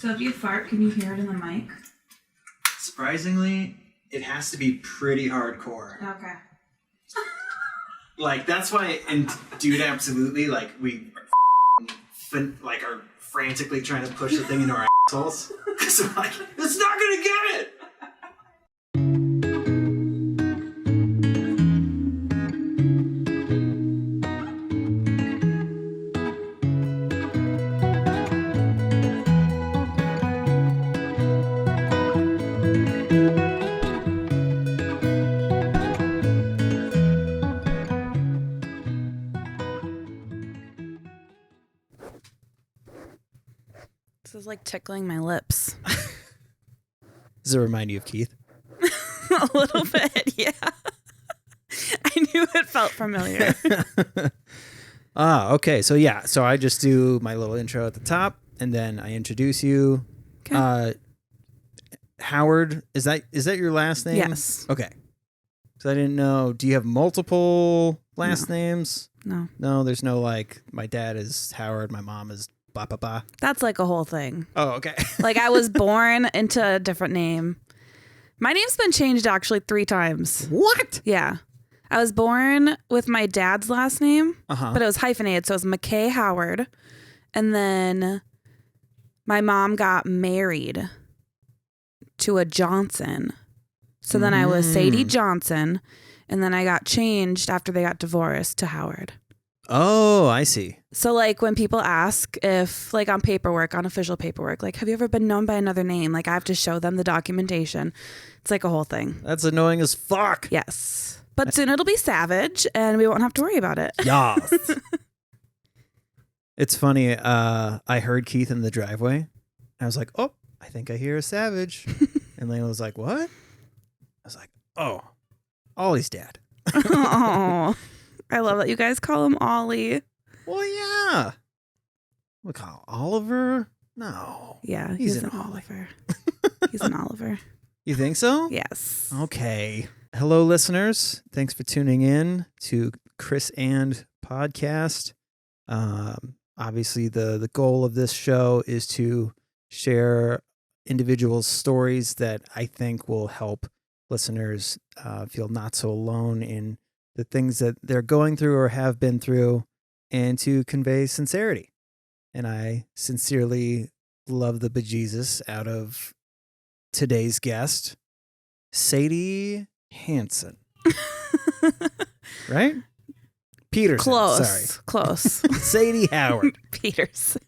So if you fart, can you hear it in the mic? Surprisingly, it has to be pretty hardcore. Okay. Like, that's why in Dude Absolutely, like, we are frantically trying to push the thing into our assholes. Because I'm like, it's not going to get it! This is like tickling my lips. Does it remind you of Keith? A little bit, yeah. I knew it felt familiar. Okay. So yeah, so I just do my little intro at the top, and then I introduce you. Okay. Howard, is that your last name? Yes. Okay. So I didn't know. Do you have multiple last names? No. No, there's no like. My dad is Howard. My mom is blah blah blah. That's like a whole thing. Oh, okay. Like I was born into a different name. My name's been changed actually 3 times. What? Yeah. I was born with my dad's last name, but it was hyphenated. So it was McKay Howard. And then my mom got married to a Johnson. So then I was Sadie Johnson. And then I got changed after they got divorced to Howard. Oh, I see. So like when people ask if like on paperwork, on official paperwork, like, have you ever been known by another name? Like I have to show them the documentation. It's like a whole thing. That's annoying as fuck. Yes. But soon it'll be Savage and we won't have to worry about it. Yes. It's funny. I heard Keith in the driveway. I was like, oh, I think I hear a Savage. And Layla was like, what? I was like, oh, Ollie's dad. Oh, I love that you guys call him Ollie. Well, yeah. We call Oliver? No. Yeah, He's an an Ollie. Oliver. He's an Oliver. You think so? Yes. Okay. Hello, listeners. Thanks for tuning in to Chris and Podcast. Obviously, the goal of this show is to share individuals' stories that I think will help listeners feel not so alone in the things that they're going through or have been through, and to convey sincerity. And I sincerely love the bejesus out of today's guest, Sadie Hansen. Right? Peterson. Close. Sorry. Close. Sadie Howard. Peterson.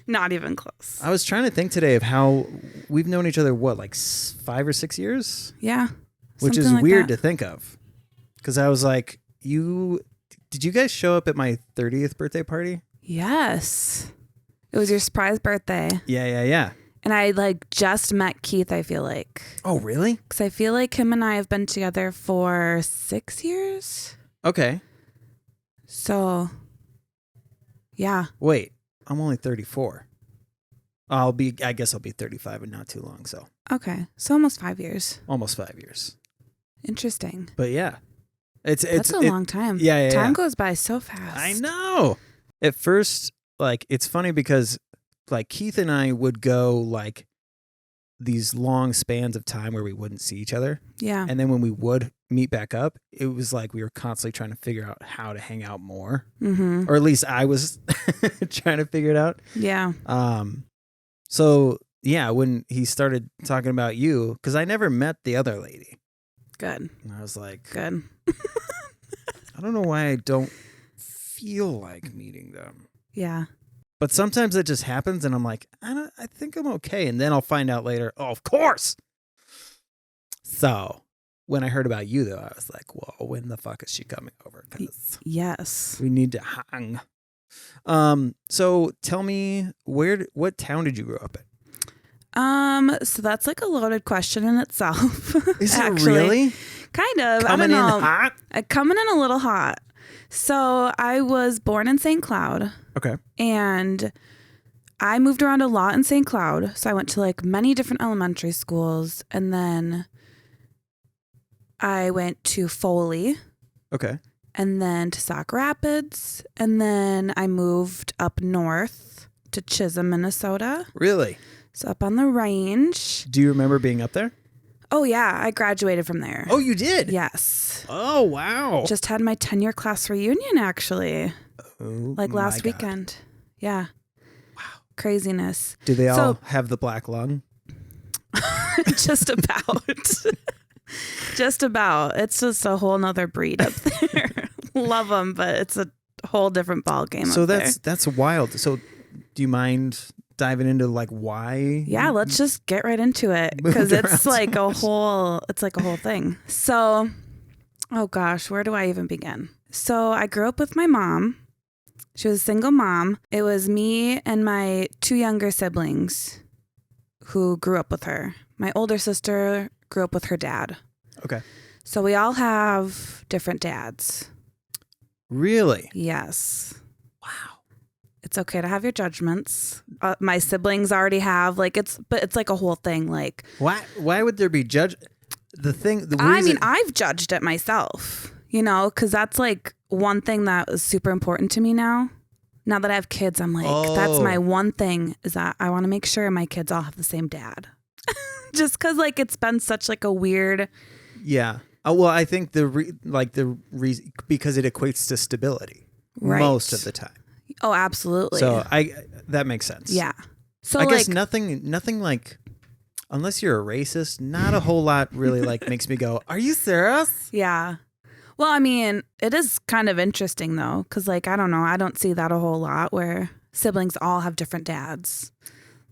Not even close. I was trying to think today of how we've known each other, what, like 5 or 6 years? Yeah. Which is like weird that. to think of. Because I was like, did you guys show up at my 30th birthday party? Yes. It was your surprise birthday. Yeah. And I like just met Keith, I feel like. Oh, really? Because I feel like him and I have been together for 6 years. Okay. So, yeah. Wait, I'm only 34. I guess I'll be 35 in not too long, so. Okay. So almost 5 years. Almost 5 years. Interesting. But yeah. That's a long time. Yeah. Time goes by so fast. I know. At first, like, it's funny because, like, Keith and I would go, like, these long spans of time where we wouldn't see each other. Yeah. And then when we would meet back up, it was like we were constantly trying to figure out how to hang out more. Mm-hmm. Or at least I was trying to figure it out. Yeah. So, yeah, when he started talking about you, because I never met the other lady. Good. And I was like, Good. I don't know why I don't feel like meeting them. Yeah. But sometimes it just happens and I'm like, I think I'm okay. And then I'll find out later, oh, of course. So when I heard about you, though, I was like, whoa, when the fuck is she coming over? Because yes. we need to hang. So tell me, what town did you grow up in? So that's like a loaded question in itself. Is actually. it really? Kind of. Coming I don't know. in hot? Coming in a little hot. So I was born in St. Cloud. Okay. And I moved around a lot in St. Cloud. So I went to like many different elementary schools. And then I went to Foley. Okay. And then to Sauk Rapids. And then I moved up north to Chisholm, Minnesota. Really? It's up on the range. Do you remember being up there? Oh, yeah. I graduated from there. Oh, you did? Yes. Oh, wow. Just had my 10-year class reunion, actually. Oh, like last weekend. Yeah. Wow. Craziness. Do they all have the black lung? Just about. Just about. It's just a whole nother breed up there. Love them, but it's a whole different ball game. So up that's wild. So do you mind diving into like why? Yeah, let's just get right into it because it's like a whole thing. So, oh gosh, where do I even begin? So I grew up with my mom. She was a single mom. It was me and my 2 younger siblings who grew up with her. My older sister grew up with her dad. Okay. So we all have different dads. Really? Yes. Wow. It's okay to have your judgments. My siblings already have but it's like a whole thing. Like why would there be the reason I mean, I've judged it myself, because that's like one thing that is super important to me now. Now that I have kids, I'm like, that's my one thing is that I want to make sure my kids all have the same dad. Just because like it's been such like a weird. Yeah. Oh, well, I think the reason because it equates to stability most of the time. Oh, absolutely. So that makes sense. Yeah. So I guess nothing like, unless you're a racist, not a whole lot really like makes me go, are you serious? Yeah. Well, I mean, it is kind of interesting though, because like, I don't know, I don't see that a whole lot where siblings all have different dads.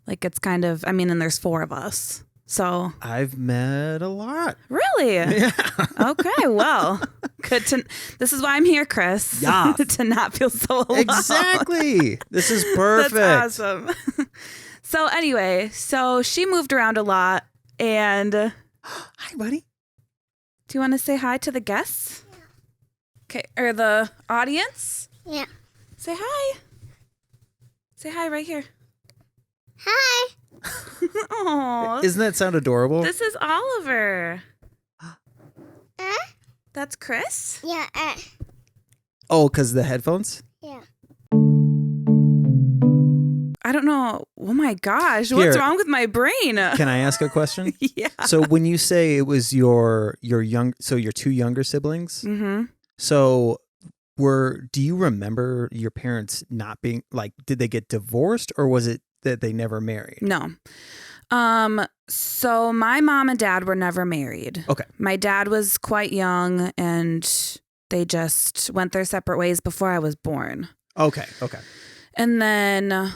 Like it's kind of, I mean, and there's 4 of us. So I've met a lot. Really? Yeah. Okay. Well, good to. This is why I'm here, Chris. Yeah. To not feel so alone. Exactly. This is perfect. That's awesome. So anyway, she moved around a lot, and hi, buddy. Do you want to say hi to the guests? Yeah. Okay, or the audience? Yeah. Say hi. Say hi right here. Hi. Oh, Doesn't that sound adorable? This is Oliver. That's Chris? Yeah. Oh, because the headphones? Yeah. I don't know. Oh my gosh. Here. What's wrong with my brain? Can I ask a question? Yeah. So when you say it was your 2 younger siblings, Mm-hmm. so do you remember your parents not being like, did they get divorced or was it that they never married? No. So my mom and dad were never married. Okay. My dad was quite young and they just went their separate ways before I was born. Okay. And then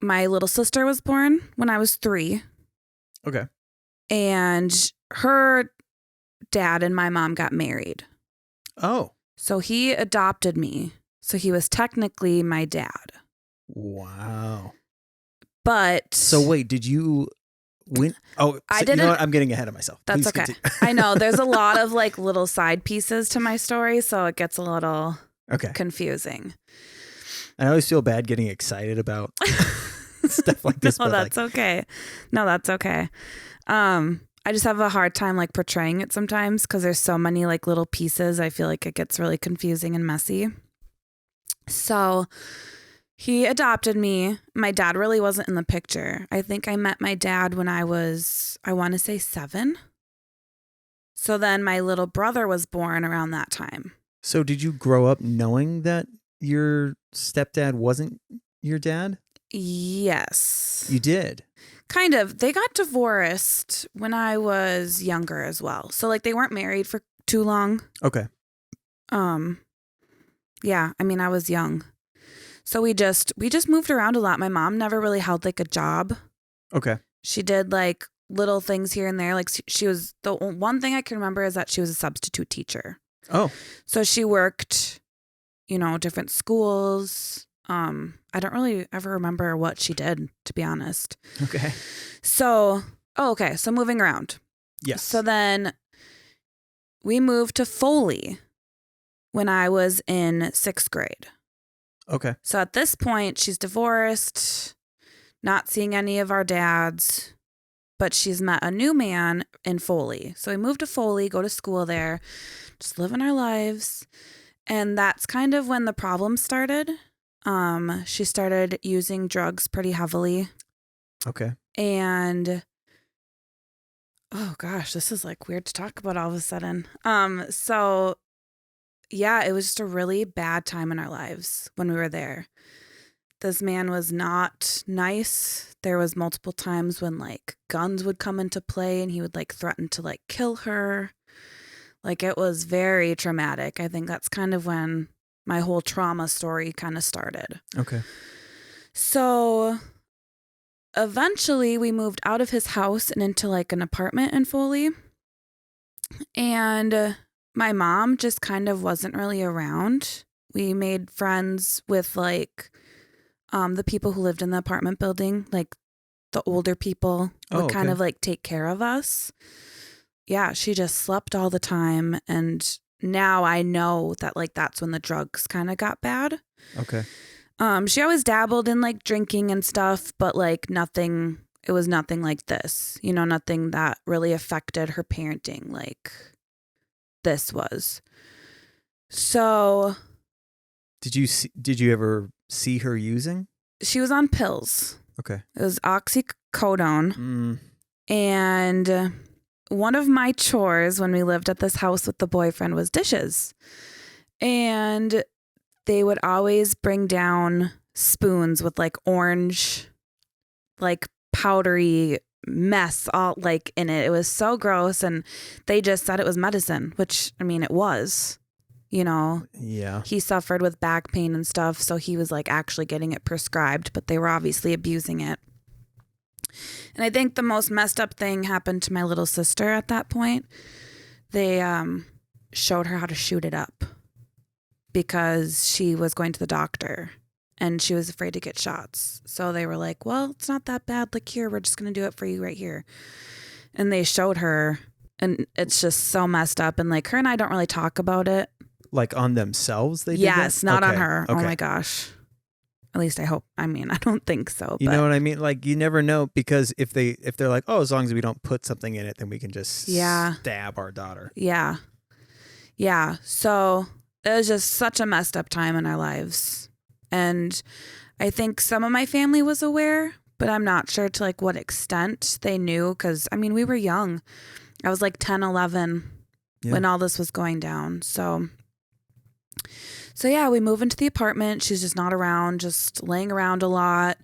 my little sister was born when I was 3. Okay. And her dad and my mom got married. Oh. So he adopted me. So he was technically my dad. Wow. But so wait, did you win? Oh, I didn't. You know what? I'm getting ahead of myself. That's Please okay. continue. I know there's a lot of like little side pieces to my story, so it gets a little confusing. I always feel bad getting excited about stuff like this. No, that's okay. No, that's okay. I just have a hard time like portraying it sometimes because there's so many like little pieces. I feel like it gets really confusing and messy. So he adopted me. My dad really wasn't in the picture. I think I met my dad when I was, I want to say 7. So then my little brother was born around that time. So did you grow up knowing that your stepdad wasn't your dad? Yes. You did? Kind of. They got divorced when I was younger as well. So like they weren't married for too long. Okay. Yeah, I mean I was young. So we just moved around a lot. My mom never really held like a job. Okay. She did like little things here and there. Like she was, the one thing I can remember is that she was a substitute teacher. Oh. So she worked, different schools. I don't really ever remember what she did, to be honest. Okay. So, okay. So moving around. Yes. So then we moved to Foley when I was in 6th grade. Okay. So at this point, she's divorced, not seeing any of our dads, but she's met a new man in Foley. So we moved to Foley, go to school there, just living our lives. And that's kind of when the problem started. She started using drugs pretty heavily. Okay. And oh gosh, this is like weird to talk about all of a sudden. So yeah, it was just a really bad time in our lives when we were there. This man was not nice. There was multiple times when like guns would come into play and he would like threaten to like kill her. Like it was very traumatic. I think that's kind of when my whole trauma story kind of started. Okay. So eventually we moved out of his house and into like an apartment in Foley. And my mom just kind of wasn't really around. We made friends with like the people who lived in the apartment building, like the older people would kind of like take care of us. Yeah, she just slept all the time. And now I know that like that's when the drugs kind of got bad. Okay. She always dabbled in like drinking and stuff, but like nothing, it was nothing like this, you know, nothing that really affected her parenting like this was. So did you ever see her using? She was on pills. Okay. It was oxycodone. And one of my chores when we lived at this house with the boyfriend was dishes. And they would always bring down spoons with like orange, like powdery mess all like in it. It was so gross. And they just said it was medicine, which I mean, it was, you know. Yeah. He suffered with back pain and stuff. So he was like actually getting it prescribed, but they were obviously abusing it. And I think the most messed up thing happened to my little sister at that point. They showed her how to shoot it up because she was going to the doctor and she was afraid to get shots. So they were like, well, it's not that bad. Like, here, we're just going to do it for you right here. And they showed her, and it's just so messed up. And like her and I don't really talk about it. Like on themselves? They did Yes, that? not Okay. on her. Okay. Oh my gosh. At least I hope. I mean, I don't think so. You know what I mean? Like you never know, because if they're like, oh, as long as we don't put something in it, then we can just stab our daughter. Yeah. Yeah. So it was just such a messed up time in our lives. And I think some of my family was aware, but I'm not sure to like what extent they knew. Because I mean, we were young. I was like 10, 11 when all this was going down. So yeah, we move into the apartment. She's just not around, just laying around a lot.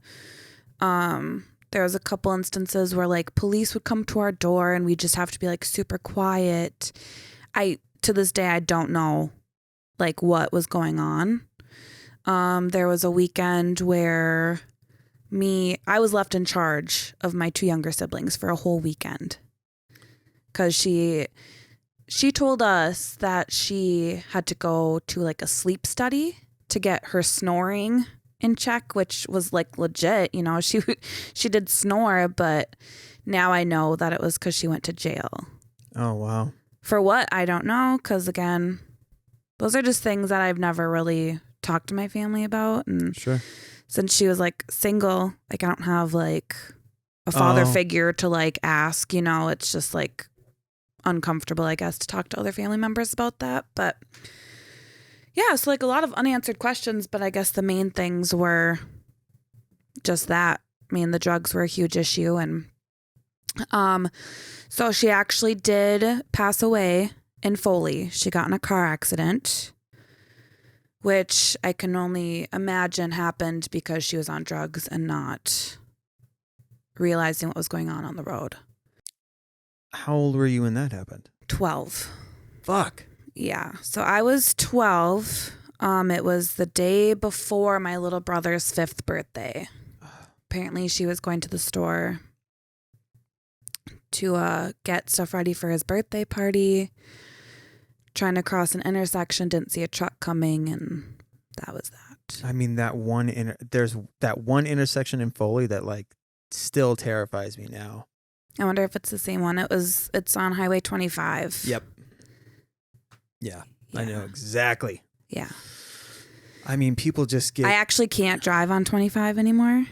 There was a couple instances where like police would come to our door and we just have to be like super quiet. To this day, I don't know like what was going on. There was a weekend where I was left in charge of my two younger siblings for a whole weekend because she told us that she had to go to like a sleep study to get her snoring in check, which was like legit, you know, she did snore, but now I know that it was because she went to jail. Oh, wow. For what? I don't know. Because again, those are just things that I've never really talked to my family about. And sure. Since she was like single, like I don't have like a father figure to like ask, you know, it's just like uncomfortable, I guess, to talk to other family members about that. But yeah, so like a lot of unanswered questions, but I guess the main things were just that. I mean, the drugs were a huge issue. And so she actually did pass away in Foley. She got in a car accident, which I can only imagine happened because she was on drugs and not realizing what was going on the road. How old were you when that happened? 12. Fuck. Yeah. So I was 12. It was the day before my little brother's 5th birthday. Apparently she was going to the store to get stuff ready for his birthday party. Trying to cross an intersection, didn't see a truck coming, and that was that. I mean, there's that one intersection in Foley that like still terrifies me now. I wonder if it's the same one. It's on Highway 25. Yep. Yeah, I know exactly. Yeah. I mean, people just get... I actually can't drive on 25 anymore.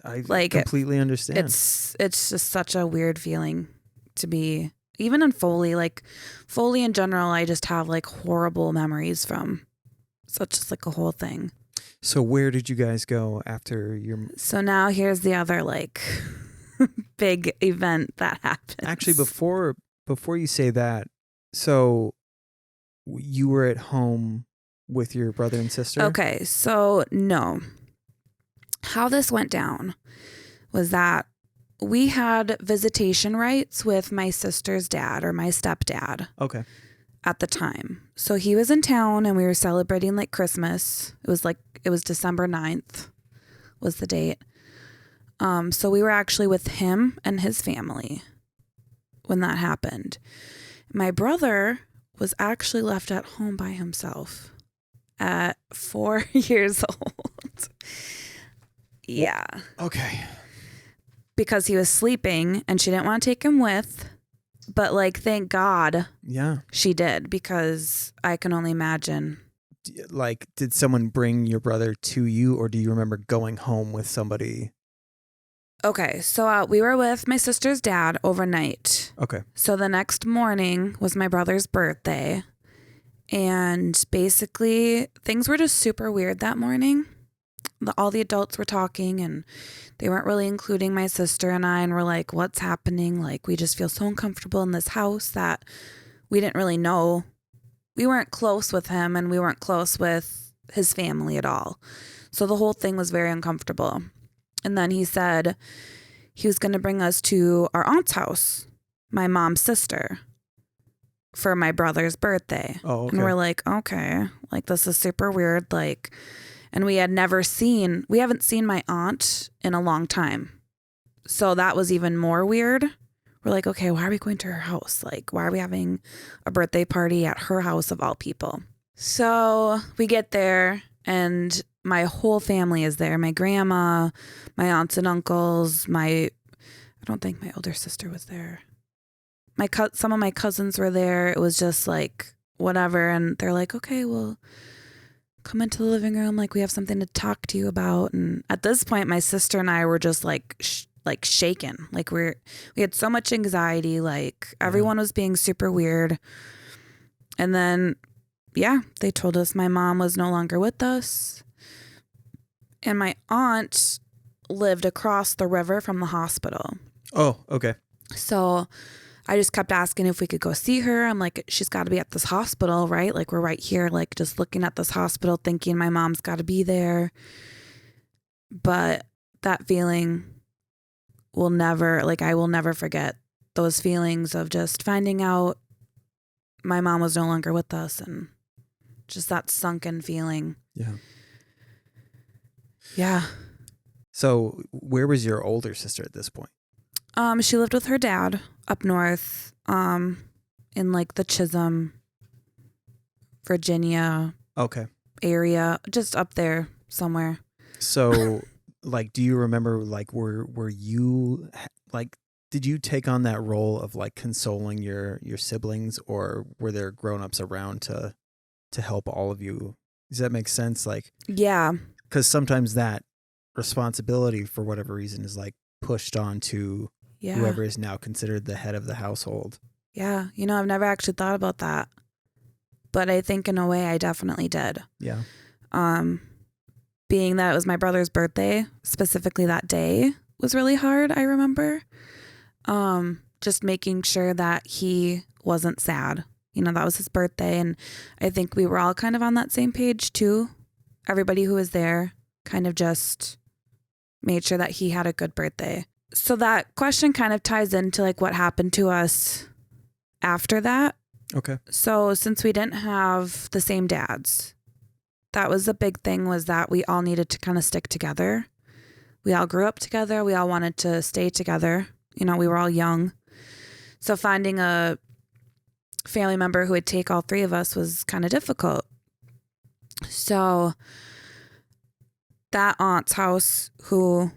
I completely understand. It's just such a weird feeling to be... Even in Foley, like Foley in general, I just have like horrible memories from. So it's just like a whole thing. So where did you guys go after your... So now here's the other like big event that happened. Actually, before you say that, so you were at home with your brother and sister? Okay, so no. How this went down was that we had visitation rights with my sister's dad or my stepdad. Okay. At the time. So he was in town and we were celebrating like Christmas. It was December 9th was the date. So we were actually with him and his family when that happened. My brother was actually left at home by himself at 4 years old. Yeah. Okay. Because he was sleeping and she didn't want to take him with. But like, thank God she did, because I can only imagine. Like, did someone bring your brother to you, or do you remember going home with somebody? Okay, so we were with my sister's dad overnight. Okay. So the next morning was my brother's birthday. And basically, things were just super weird that morning. All the adults were talking and they weren't really including my sister and I, and we're like, what's happening? Like, we just feel so uncomfortable in this house that we didn't really know. We weren't close with him and we weren't close with his family at all. So the whole thing was very uncomfortable. And then he said he was going to bring us to our aunt's house, my mom's sister, for my brother's birthday. Oh, okay. And we're like, okay, like this is super weird. Like, and we haven't seen my aunt in a long time. So that was even more weird. We're like, okay, why are we going to her house? Like, why are we having a birthday party at her house of all people? So we get there and my whole family is there. My grandma, my aunts and uncles, I don't think my older sister was there. Some of my cousins were there. It was just like, whatever. And they're like, okay, well, come into the living room. Like, we have something to talk to you about. And at this point, my sister and I were just like shaken. Like we had so much anxiety. Like everyone was being super weird. And then, they told us my mom was no longer with us. And my aunt lived across the river from the hospital. Oh, okay. So I just kept asking if we could go see her. I'm like, she's got to be at this hospital, right? Like, we're right here, like just looking at this hospital thinking my mom's got to be there. But that feeling I will never forget those feelings of just finding out my mom was no longer with us and just that sunken feeling. Yeah. Yeah. So where was your older sister at this point? She lived with her dad up north, in like the Chisholm, Virginia area, just up there somewhere. So like, do you remember like, were you like, did you take on that role of like consoling your siblings, or were there grown-ups around to help all of you? Does that make sense? Like, yeah, because sometimes that responsibility for whatever reason is like pushed on to whoever is now considered the head of the household. Yeah. I've never actually thought about that, but I think in a way I definitely did. Yeah. Being that it was my brother's birthday, specifically that day was really hard. I remember, just making sure that he wasn't sad. That was his birthday. And I think we were all kind of on that same page too. Everybody who was there kind of just made sure that he had a good birthday. So that question kind of ties into like what happened to us after that. Okay. So since we didn't have the same dads, that was a big thing, was that we all needed to kind of stick together. We all grew up together. We all wanted to stay together. We were all young. So finding a family member who would take all three of us was kind of difficult. So that aunt's house who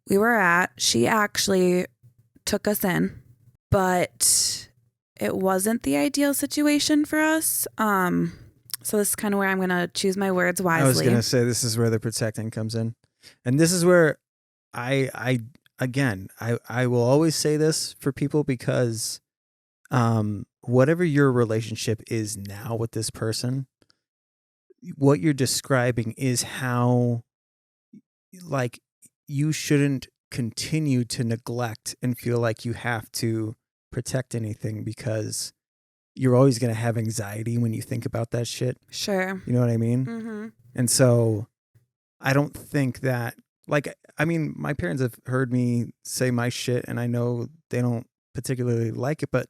we were at, she actually took us in, but it wasn't the ideal situation for us. So this is kind of where I'm going to choose my words wisely. I was going to say, this is where the protecting comes in. And this is where I will always say this for people, because whatever your relationship is now with this person, what you're describing is how, like, you shouldn't continue to neglect and feel like you have to protect anything because you're always going to have anxiety when you think about that shit. Sure. You know what I mean? Mm-hmm. And so I don't think that, like, I mean, my parents have heard me say my shit and I know they don't particularly like it, but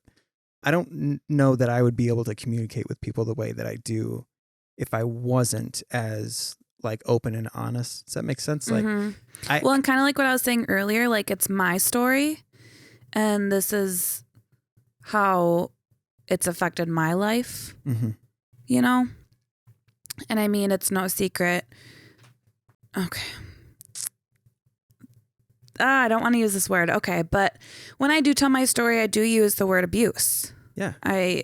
I don't know that I would be able to communicate with people the way that I do if I wasn't as like open and honest. Does that make sense? Like, well, and kind of like what I was saying earlier, like it's my story and this is how it's affected my life, you know? And I mean, it's no secret. Okay. I don't want to use this word. Okay. But when I do tell my story, I do use the word abuse. Yeah.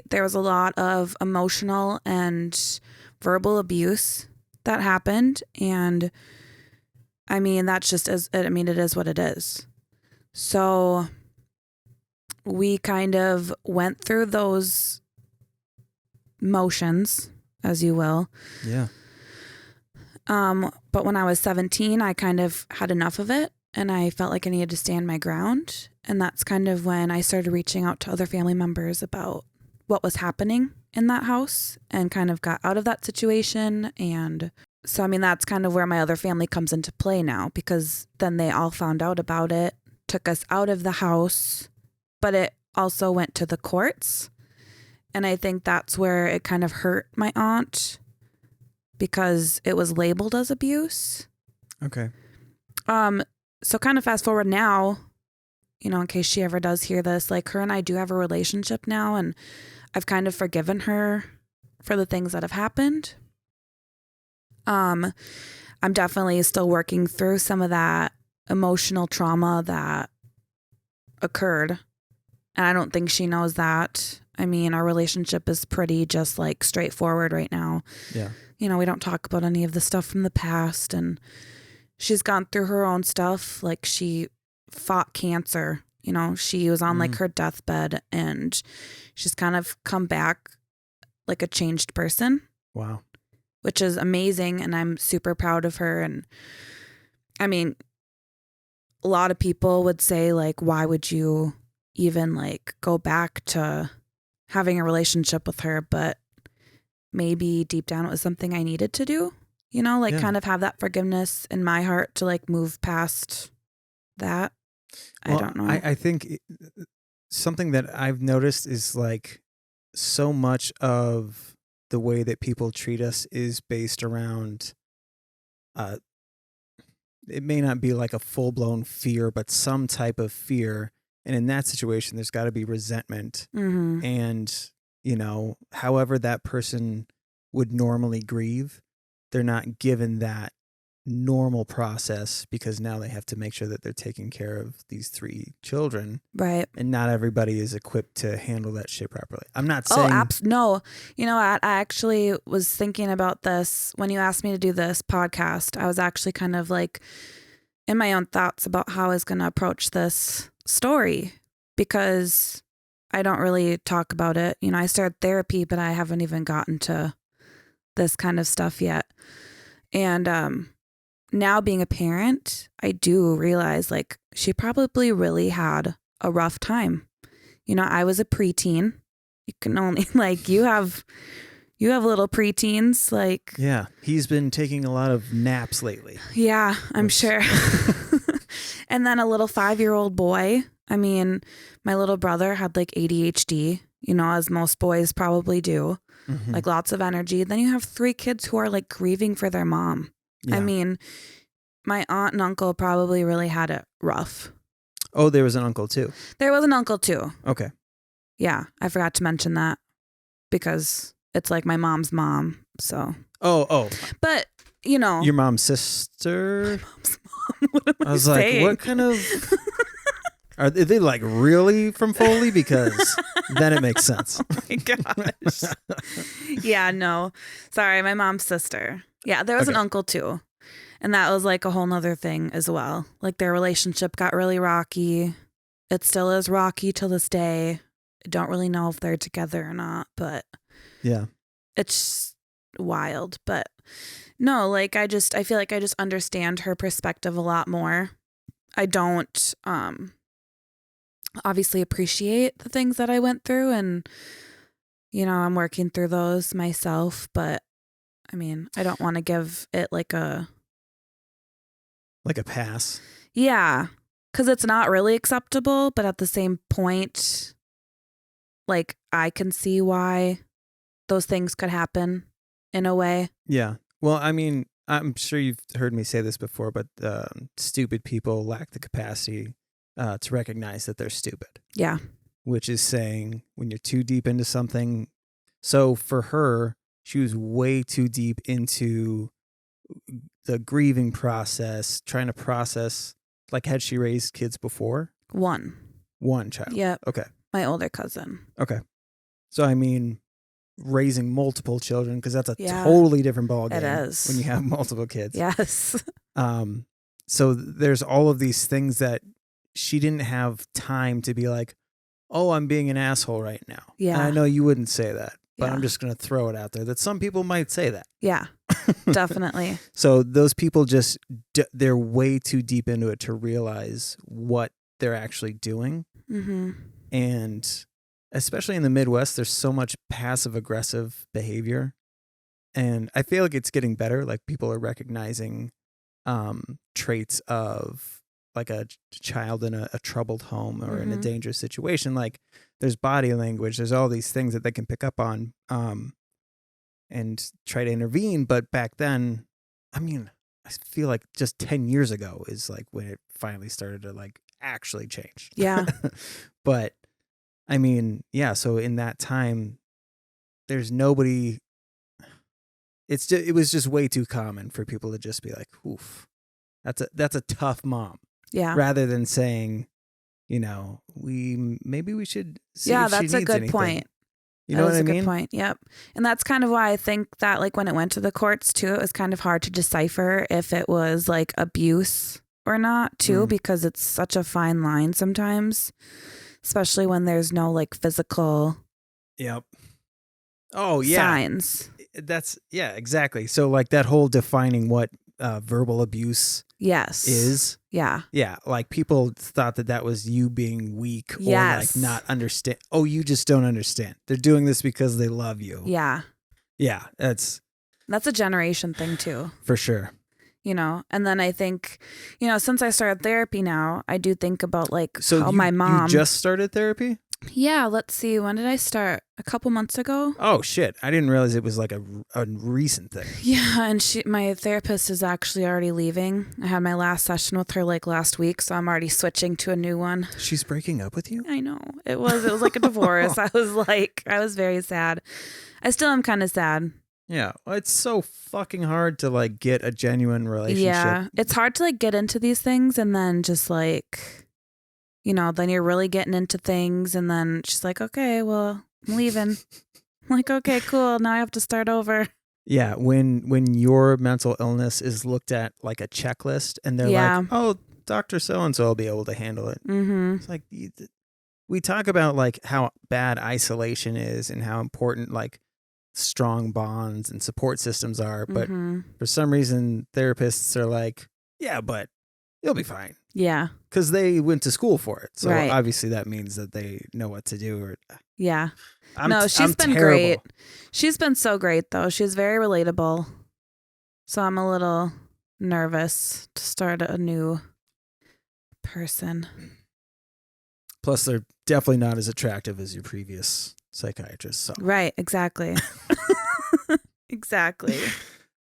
There was a lot of emotional and verbal abuse that happened. And I mean, that's just it is what it is. So we kind of went through those motions, as you will. Yeah. But when I was 17, I kind of had enough of it and I felt like I needed to stand my ground. And that's kind of when I started reaching out to other family members about what was happening in that house and kind of got out of that situation. And so, I mean, that's kind of where my other family comes into play now, because then they all found out about it, took us out of the house, but it also went to the courts. And I think that's where it kind of hurt my aunt because it was labeled as abuse. Okay. So kind of fast forward now, you know, in case she ever does hear this, like her and I do have a relationship now and I've kind of forgiven her for the things that have happened. I'm definitely still working through some of that emotional trauma that occurred. And I don't think she knows that. I mean, our relationship is pretty just like straightforward right now. Yeah. You know, we don't talk about any of the stuff from the past and she's gone through her own stuff. Like she fought cancer, you know, she was on like her deathbed and she's kind of come back like a changed person. Wow. Which is amazing. And I'm super proud of her. And I mean, a lot of people would say like, why would you even like go back to having a relationship with her? But maybe deep down it was something I needed to do, you know, like kind of have that forgiveness in my heart to like move past that. Well, I don't know. I think something that I've noticed is like so much of the way that people treat us is based around, it may not be like a full-blown fear, but some type of fear. And in that situation, there's got to be resentment. And, you know, however that person would normally grieve, they're not given that normal process because now they have to make sure that they're taking care of these 3 children. Right. And not everybody is equipped to handle that shit properly. I'm not saying... no. You know, I actually was thinking about this when you asked me to do this podcast. I was actually kind of like in my own thoughts about how I was going to approach this story because I don't really talk about it. You know, I started therapy, but I haven't even gotten to this kind of stuff yet. And now being a parent, I do realize like she probably really had a rough time. You know, I was a preteen. You can only like you have little preteens like. Yeah, he's been taking a lot of naps lately. Yeah, I'm sure. And then a little 5-year-old boy. I mean, my little brother had like ADHD, you know, as most boys probably do, like lots of energy. Then you have 3 kids who are like grieving for their mom. Yeah. I mean, my aunt and uncle probably really had it rough. Oh, there was an uncle too. There was an uncle too. Okay. Yeah, I forgot to mention that because it's like my mom's mom. So. Oh. But, you know. Your mom's sister? My mom's mom. What am I was saying? Like, what kind of... Are they like really from Foley? Because then it makes sense. Oh my gosh. Yeah, no. Sorry, my mom's sister. Yeah, there was an uncle too. And that was like a whole nother thing as well. Like their relationship got really rocky. It still is rocky till this day. I don't really know if they're together or not, but yeah, it's wild. But no, like I feel like I just understand her perspective a lot more. I don't obviously appreciate the things that I went through, and I'm working through those myself, but I mean, I don't want to give it like a pass. Yeah, because it's not really acceptable, but at the same point, like I can see why those things could happen in a way. Yeah. Well, I mean, I'm sure you've heard me say this before, but stupid people lack the capacity to recognize that they're stupid. Yeah. Which is saying when you're too deep into something. So for her, she was way too deep into the grieving process, trying to process, like, had she raised kids before? One child. Yep. Okay. My older cousin. Okay. So, I mean, raising multiple children, because that's a totally different ballgame. It is. When you have multiple kids. Yes. So there's all of these things that she didn't have time to be like, oh, I'm being an asshole right now. Yeah. And I know you wouldn't say that, but Yeah. I'm just going to throw it out there that some people might say that. Yeah, definitely. So those people just, they're way too deep into it to realize what they're actually doing. Mm-hmm. And especially in the Midwest, there's so much passive aggressive behavior. And I feel like it's getting better. Like people are recognizing traits of like a child in a troubled home or in a dangerous situation. Like there's body language, there's all these things that they can pick up on and try to intervene. But back then, I mean, I feel like just 10 years ago is like when it finally started to like actually change. Yeah. But I mean, yeah. So in that time, there's nobody. It was just way too common for people to just be like, "Oof, that's a tough mom." Yeah. Rather than saying, maybe we should see Yeah, if she that's a needs good anything. point. You know what I mean? That's a good point. Yep. And that's kind of why I think that like when it went to the courts too, it was kind of hard to decipher if it was like abuse or not too, because it's such a fine line sometimes, especially when there's no like physical Yep. Oh yeah. signs. Yeah, exactly. So like that whole defining what verbal abuse Yes. is. Yeah. Yeah, like people thought that was you being weak or Yes. like not understand. Oh, you just don't understand. They're doing this because they love you. Yeah. Yeah, that's a generation thing too. for sure. And then I think, since I started therapy now, I do think about like how my mom. You just started therapy? Yeah, let's see. When did I start? A couple months ago. Oh shit! I didn't realize it was like a recent thing. Yeah, and my therapist is actually already leaving. I had my last session with her like last week, so I'm already switching to a new one. She's breaking up with you? I know. It was like a divorce. I was very sad. I still am kind of sad. Yeah, it's so fucking hard to like get a genuine relationship. Yeah, it's hard to like get into these things and then just like. Then you're really getting into things, and then she's like, okay, well, I'm leaving. I'm like, okay, cool. Now I have to start over. Yeah, when your mental illness is looked at like a checklist, and they're like, oh, Dr. So-and-so will be able to handle it. Mm-hmm. It's like, we talk about like how bad isolation is and how important like strong bonds and support systems are. But for some reason, therapists are like, yeah, but you'll be fine. Yeah. Because they went to school for it. So right. Obviously that means that they know what to do. Yeah. She's been terrible. Great. She's been so great, though. She's very relatable. So I'm a little nervous to start a new person. Plus, they're definitely not as attractive as your previous psychiatrist. So. Right. Exactly. Exactly.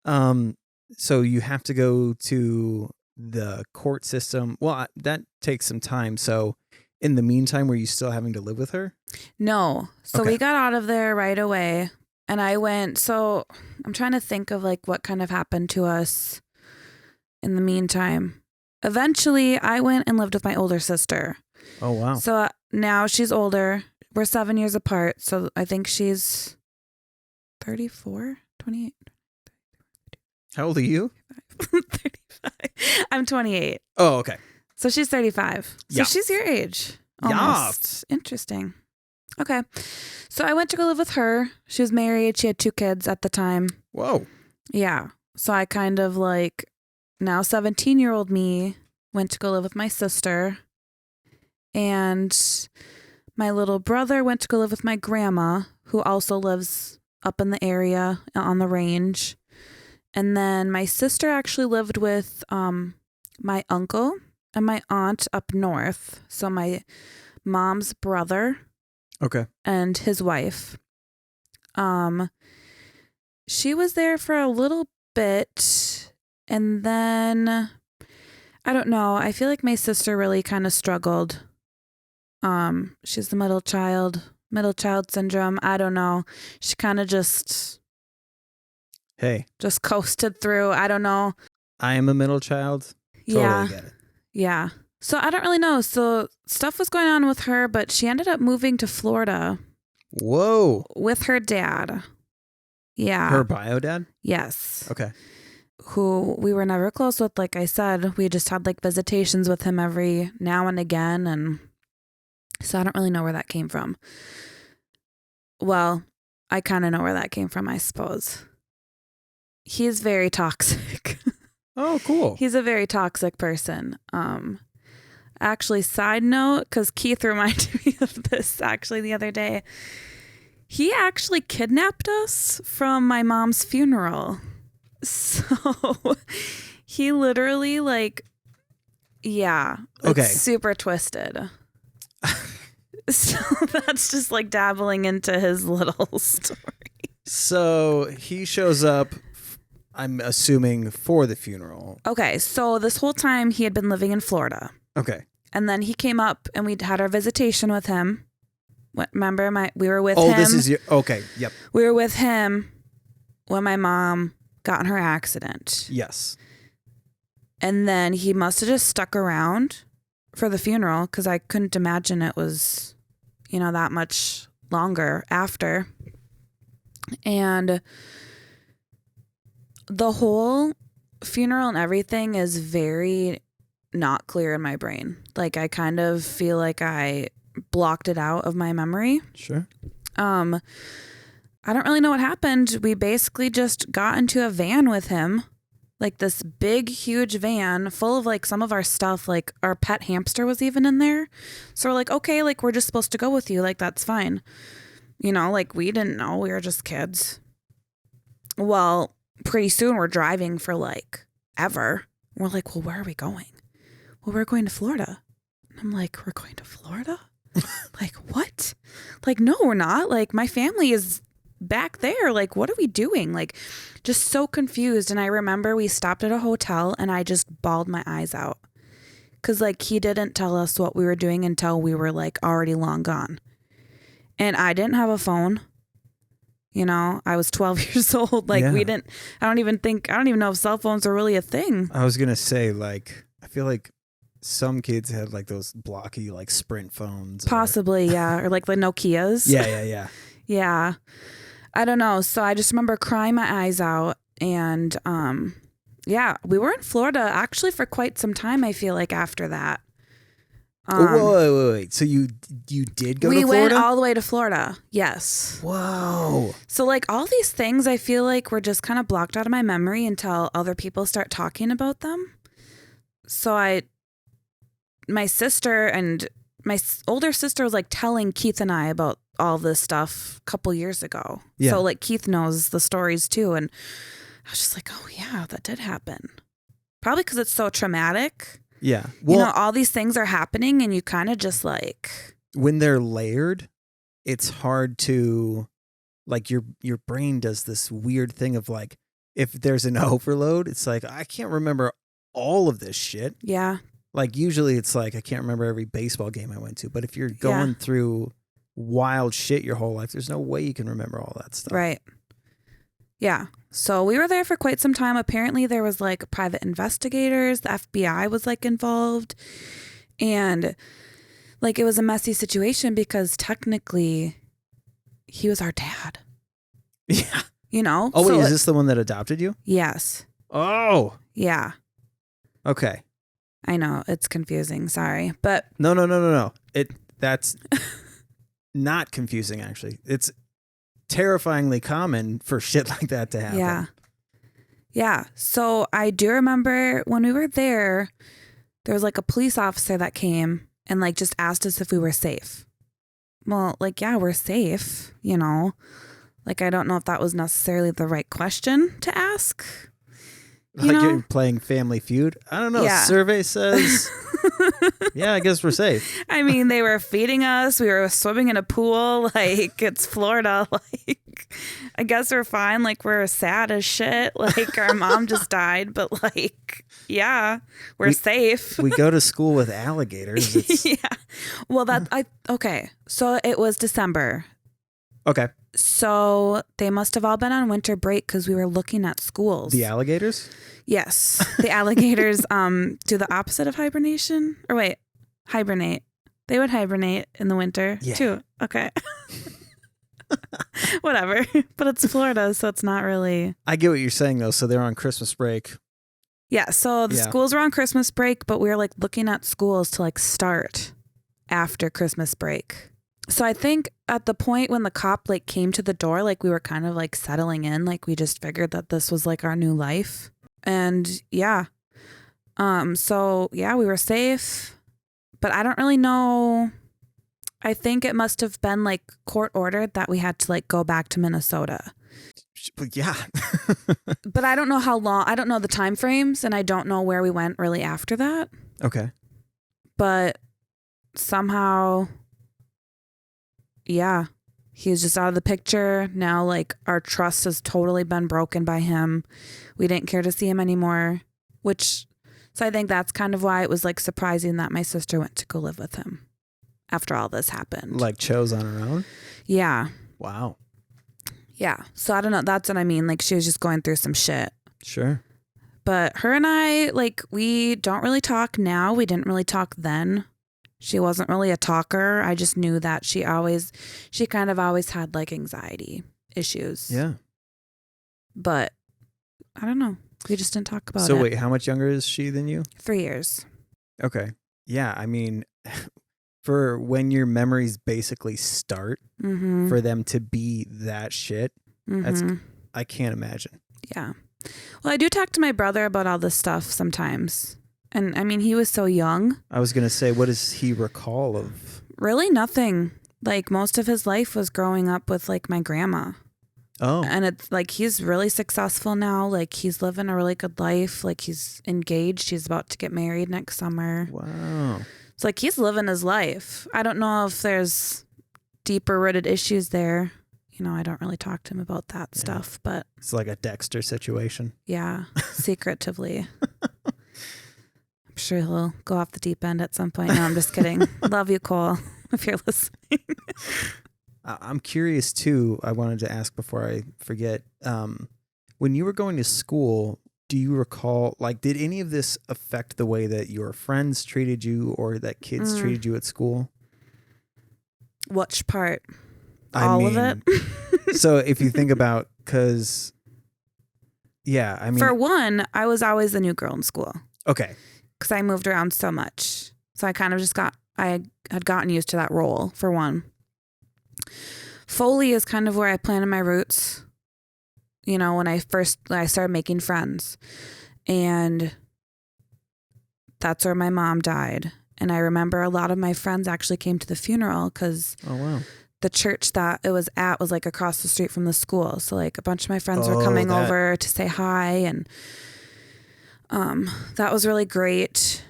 So you have to go to the court system. Well, that takes some time. So in the meantime, were you still having to live with her? No. So we got out of there right away. And I went, so I'm trying to think of like what kind of happened to us in the meantime. Eventually, I went and lived with my older sister. Oh, wow. So now she's older. We're 7 years apart. So I think she's 34, 28. How old are you? 35. I'm 28. Oh, okay. So she's 35. So she's your age. Almost. Interesting. Okay. So I went to go live with her. She was married. She had 2 kids at the time. Whoa. Yeah. So I kind of like, now 17-year-old me went to go live with my sister. And my little brother went to go live with my grandma, who also lives up in the area on the range. And then my sister actually lived with my uncle and my aunt up north. So my mom's brother. Okay. And his wife. She was there for a little bit, and then I don't know. I feel like my sister really kind of struggled. She's the middle child syndrome. I don't know. She kind of just coasted through. I don't know. I am a middle child. Totally get it. Yeah. So I don't really know. So stuff was going on with her, but she ended up moving to Florida. Whoa. With her dad. Yeah. Her bio dad? Yes. Okay. Who we were never close with, like I said. We just had like visitations with him every now and again. And so I don't really know where that came from. Well, I kind of know where that came from, I suppose. He's very toxic. Oh, cool. He's a very toxic person. Actually, side note, because Keith reminded me of this actually the other day. He actually kidnapped us from my mom's funeral. So he literally okay. It's super twisted. So that's just like dabbling into his little story. So he shows up, I'm assuming, for the funeral. Okay, so this whole time he had been living in Florida. Okay. And then he came up and we had our visitation with him. Remember, we were with him. Oh, this is okay. Yep. We were with him when my mom got in her accident. Yes. And then he must have just stuck around for the funeral because I couldn't imagine it was, that much longer after. And the whole funeral and everything is very not clear in my brain. Like I kind of feel like I blocked it out of my memory. Sure. I don't really know what happened. We basically just got into a van with him, like this big, huge van full of like some of our stuff, like our pet hamster was even in there. So we're like, okay, like we're just supposed to go with you. Like, that's fine. Like we didn't know. We were just kids. Well, pretty soon we're driving for like ever. We're like, well, where are we going? Well, we're going to Florida. And I'm like, we're going to Florida? Like, what? Like, no, we're not. Like, my family is back there. Like, what are we doing? Like, just so confused. And I remember we stopped at a hotel and I just bawled my eyes out. Because, like, he didn't tell us what we were doing until we were, like, already long gone. And I didn't have a phone. I was 12 years old. Like, I don't even know if cell phones are really a thing. I was going to say, like, I feel like some kids had like those blocky like Sprint phones. Possibly, yeah. Or like the Nokias. Yeah. Yeah. I don't know. So I just remember crying my eyes out. And we were in Florida actually for quite some time, I feel like, after that. Wait. So you did go to Florida? We went all the way to Florida. Yes. Whoa. So like all these things I feel like were just kind of blocked out of my memory until other people start talking about them. So my sister and my older sister was like telling Keith and I about all this stuff a couple years ago. Yeah. So like Keith knows the stories too. And I was just like, oh yeah, that did happen. Probably because it's so traumatic. Yeah. Well, all these things are happening and you kind of just like. When they're layered, it's hard to, like your brain does this weird thing of like, if there's an overload, it's like, I can't remember all of this shit. Yeah. Like usually it's like, I can't remember every baseball game I went to, but if you're going through wild shit your whole life, there's no way you can remember all that stuff. Right. Yeah. So we were there for quite some time. Apparently there was like private investigators. The FBI was like involved. And like it was a messy situation because technically he was our dad. Yeah. Oh, wait, is this the one that adopted you? Yes. Oh. Yeah. Okay. I know. It's confusing. Sorry. But No. That's not confusing, actually. It's terrifyingly common for shit like that to happen. Yeah. Yeah. So I do remember when we were there was like a police officer that came and like just asked us if we were safe. Well, like, yeah, we're safe, you know. Like, I don't know if that was necessarily the right question to ask. Like you're playing Family Feud? I don't know. Yeah. Survey says, yeah, I guess we're safe. I mean, they were feeding us. We were swimming in a pool. Like, it's Florida. Like, I guess we're fine. Like, we're sad as shit. Like, our mom just died. But, like, yeah, we're safe. We go to school with alligators. It's... Yeah. Well, okay. So it was December. Okay. So they must have all been on winter break because we were looking at schools. The alligators? Yes. The alligators do the opposite of hibernation. Or wait, hibernate. They would hibernate in the winter too. Okay. Whatever. But it's Florida, so it's not really. I get what you're saying, though. So they're on Christmas break. Yeah. So the schools were on Christmas break, but we were like looking at schools to like start after Christmas break. So I think at the point when the cop like came to the door, like we were kind of like settling in, like we just figured that this was like our new life. And yeah. So yeah, we were safe, but I don't really know. I think it must have been like court ordered that we had to like go back to Minnesota. Yeah. But I don't know how long, I don't know the time frames, and I don't know where we went really after that. Okay. But somehow, yeah, he's just out of the picture. Now, like, our trust has totally been broken by him. We didn't care to see him anymore, so I think that's kind of why it was, like, surprising that my sister went to go live with him after all this happened. Like, chose on her own? Yeah. Wow. Yeah. So I don't know. That's what I mean. Like, she was just going through some shit. Sure. But her and I, like, we don't really talk now. We didn't really talk then. She wasn't really a talker. I just knew that she kind of always had like anxiety issues. Yeah. But I don't know. We just didn't talk about it. So wait, how much younger is she than you? 3 years. Okay. Yeah. I mean, for when your memories basically start, for them to be that shit, I can't imagine. Yeah. Well, I do talk to my brother about all this stuff sometimes. And I mean, he was so young. I was going to say, what does he recall of? Really nothing. Like most of his life was growing up with like my grandma. Oh. And it's like he's really successful now. Like he's living a really good life. Like he's engaged. He's about to get married next summer. Wow. It's like he's living his life. I don't know if there's deeper rooted issues there. You know, I don't really talk to him about that stuff, but it's like a Dexter situation. Yeah, secretively. I'm sure he'll go off the deep end at some point. No, I'm just kidding. Love you, Cole, if you're listening. I'm curious too. I wanted to ask before I forget. When you were going to school, do you recall, like, did any of this affect the way that your friends treated you or that kids treated you at school? Which part? All of it? So if you think about, because, yeah, I mean. For one, I was always the new girl in school. Okay. Because I moved around so much. So I kind of just I had gotten used to that role, for one. Foley is kind of where I planted my roots. You know, when I started making friends. And that's where my mom died. And I remember a lot of my friends actually came to the funeral because the church that it was at was like across the street from the school. So like a bunch of my friends were coming over to say hi. And that was really great.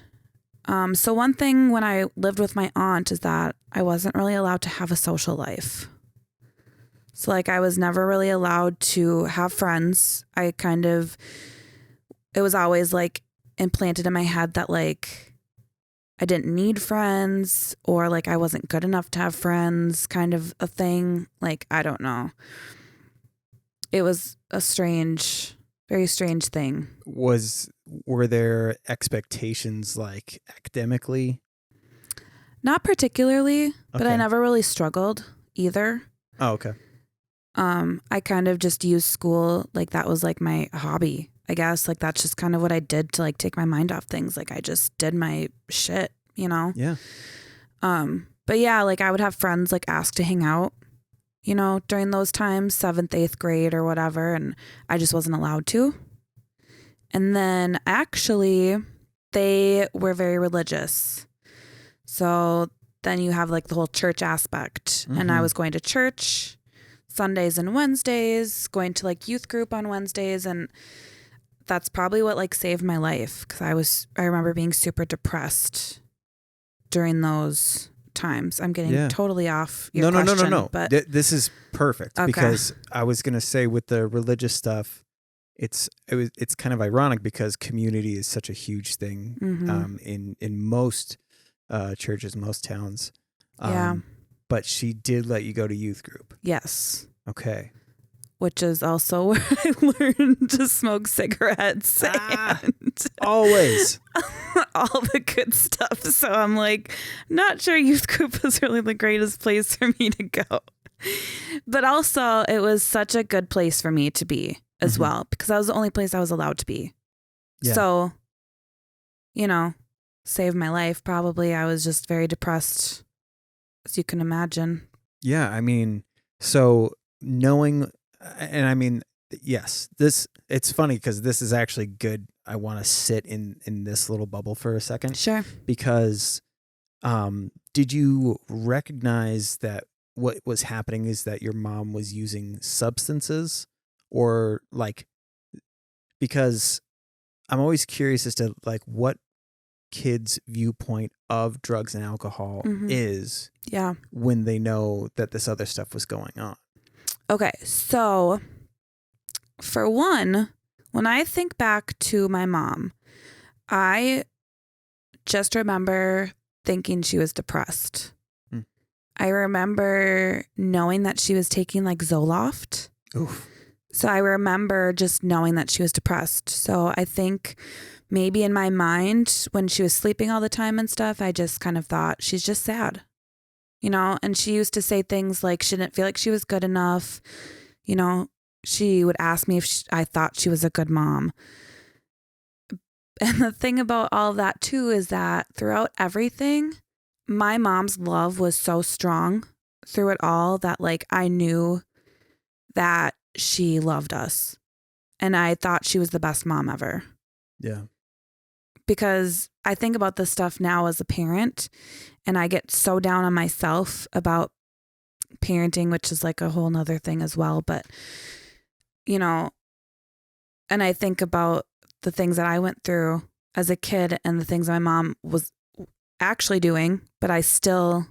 So one thing when I lived with my aunt is that I wasn't really allowed to have a social life. So like I was never really allowed to have friends. It was always like implanted in my head that like I didn't need friends or like I wasn't good enough to have friends, kind of a thing. Like, I don't know. It was a very strange thing. Were there expectations like academically? Not particularly, but I never really struggled either. Oh, okay. I kind of just used school like that was like my hobby, I guess. Like that's just kind of what I did to like take my mind off things. Like I just did my shit, you know? Yeah. But But yeah, like I would have friends like ask to hang out, you know, during those times, 7th, 8th grade or whatever. And I just wasn't allowed to. And then actually they were very religious. So then you have like the whole church aspect. And I was going to church Sundays and Wednesdays, going to like youth group on Wednesdays. And that's probably what like saved my life. Cause I remember being super depressed during those times. I'm getting totally off your question. No. But this is perfect because I was going to say with the religious stuff, it's kind of ironic because community is such a huge thing in most churches, most towns. But she did let you go to youth group. Yes. Okay. Which is also where I learned to smoke cigarettes and always all the good stuff. So I'm like, not sure youth group was really the greatest place for me to go. But also it was such a good place for me to be as well, because that was the only place I was allowed to be. Yeah. So, you know, saved my life. Probably I was just very depressed, as you can imagine. Yeah. I mean, so knowing, and I mean, yes, it's funny because this is actually good. I want to sit in this little bubble for a second. Sure. Because did you recognize that what was happening is that your mom was using substances, or like, because I'm always curious as to like what kids' viewpoint of drugs and alcohol is when they know that this other stuff was going on. Okay, so for one, when I think back to my mom, I just remember thinking she was depressed. I remember knowing that she was taking like Zoloft. Oof. So I remember just knowing that she was depressed. So I think maybe in my mind, when she was sleeping all the time and stuff, I just kind of thought she's just sad, you know? And she used to say things like she didn't feel like she was good enough. You know, she would ask me if I thought she was a good mom. And the thing about all of that too is that throughout everything, my mom's love was so strong through it all that like I knew that she loved us. And I thought she was the best mom ever. Yeah. Because I think about this stuff now as a parent, and I get so down on myself about parenting, which is like a whole nother thing as well. But, you know, and I think about the things that I went through as a kid and the things my mom was actually doing, but I still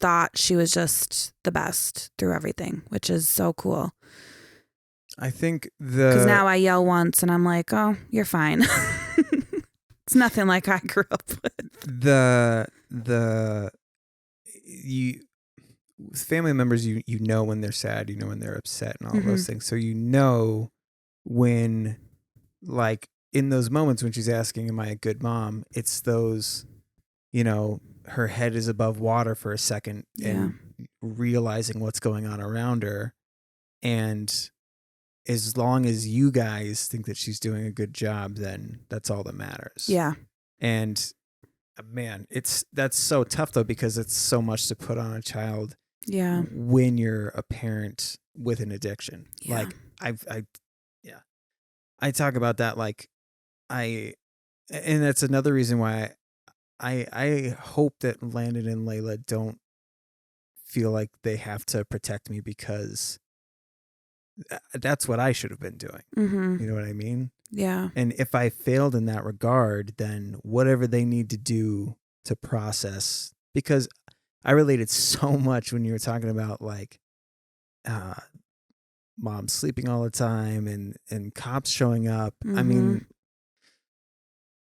thought she was just the best through everything, which is so cool. I think because now I yell once and I'm like, oh, you're fine. It's nothing like I grew up with. You family members, you know when they're sad, you know when they're upset and all those things. So you know when, like, in those moments when she's asking, am I a good mom? It's those, you know, her head is above water for a second and realizing what's going on around her. And as long as you guys think that she's doing a good job, then that's all that matters. Yeah. And man, that's so tough though, because it's so much to put on a child. Yeah. When you're a parent with an addiction. Yeah. Like I talk about that. Like and that's another reason why I hope that Landon and Layla don't feel like they have to protect me, because that's what I should have been doing. You know what I mean? Yeah. And if I failed in that regard, then whatever they need to do to process, because I related so much when you were talking about like mom sleeping all the time and cops showing up. I mean,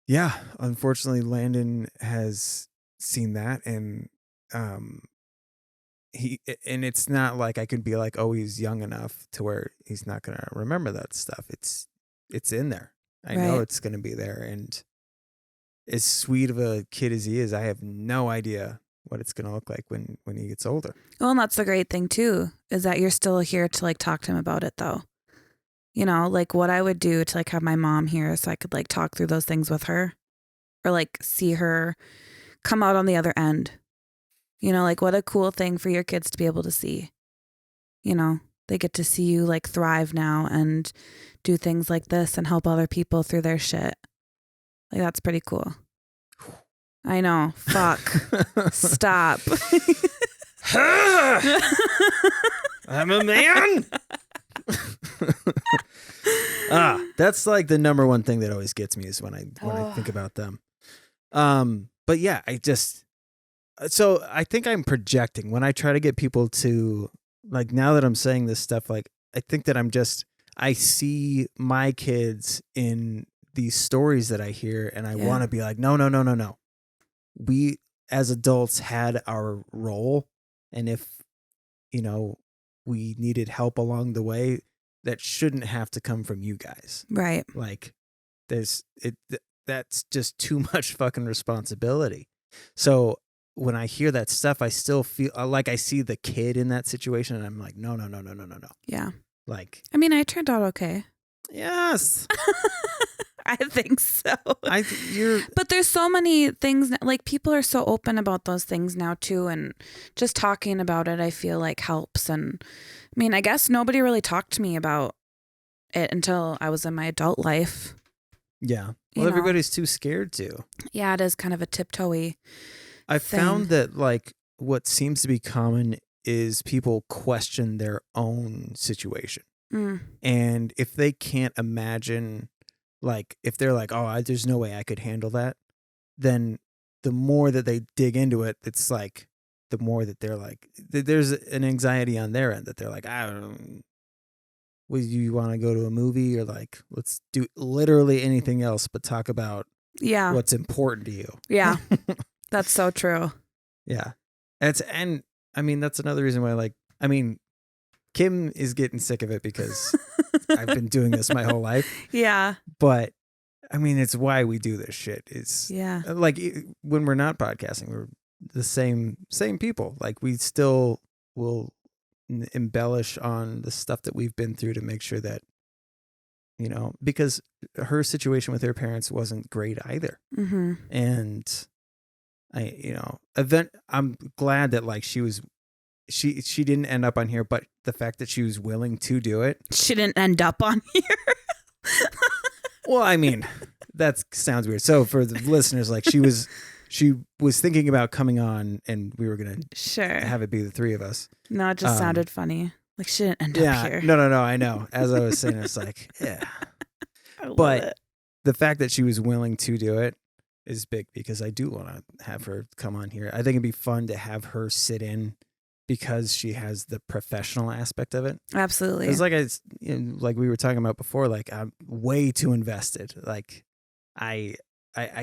yeah, unfortunately Landon has seen that, and it's not like I could be like, oh, he's young enough to where he's not going to remember that stuff. It's in there. I know it's going to be there. And as sweet of a kid as he is, I have no idea what it's going to look like when he gets older. Well, and that's the great thing too, is that you're still here to like talk to him about it though. You know, like what I would do to like have my mom here so I could like talk through those things with her, or like see her come out on the other end. You know, like what a cool thing for your kids to be able to see. You know, they get to see you like thrive now and do things like this and help other people through their shit. Like that's pretty cool. I know. Fuck. Stop. I'm a man. That's like the number one thing that always gets me is when I think about them. But yeah, so I think I'm projecting when I try to get people to like, now that I'm saying this stuff, like I think that I see my kids in these stories that I hear and I want to be like, no. We as adults had our role. And if, you know, we needed help along the way, that shouldn't have to come from you guys. Right. Like that's just too much fucking responsibility. So when I hear that stuff, I still feel like I see the kid in that situation and I'm like, no. Yeah. Like, I mean, I turned out okay. Yes. I think so. But there's so many things, like people are so open about those things now too. And just talking about it, I feel like helps. And I mean, I guess nobody really talked to me about it until I was in my adult life. Yeah. Well, everybody's too scared to. Yeah, it is kind of a tiptoey I thing. found that like what seems to be common is people question their own situation. And if they can't imagine, like if they're like, oh, there's no way I could handle that, then the more that they dig into it, it's like the more that they're like, there's an anxiety on their end that they're like, I don't know. Would you want to go to a movie or like, let's do literally anything else but talk about what's important to you. Yeah. That's so true. Yeah. And I mean, that's another reason why, like, I mean, Kim is getting sick of it because I've been doing this my whole life. Yeah. But I mean, it's why we do this shit. It's like when we're not podcasting, we're the same people. Like we still will embellish on the stuff that we've been through to make sure that, you know, because her situation with her parents wasn't great either. Mm-hmm. And I'm glad that like she didn't end up on here, but the fact that she was willing to do it. She didn't end up on here. Well, I mean, that sounds weird. So for the listeners, like she was thinking about coming on and we were going to have it be the three of us. No, it just sounded funny. Like she didn't end up here. No, I know. As I was saying, it's like, yeah. But the fact that she was willing to do it is big because I do want to have her come on here. I think it'd be fun to have her sit in because she has the professional aspect of it. Absolutely. It's like like we were talking about before, like I'm way too invested. Like I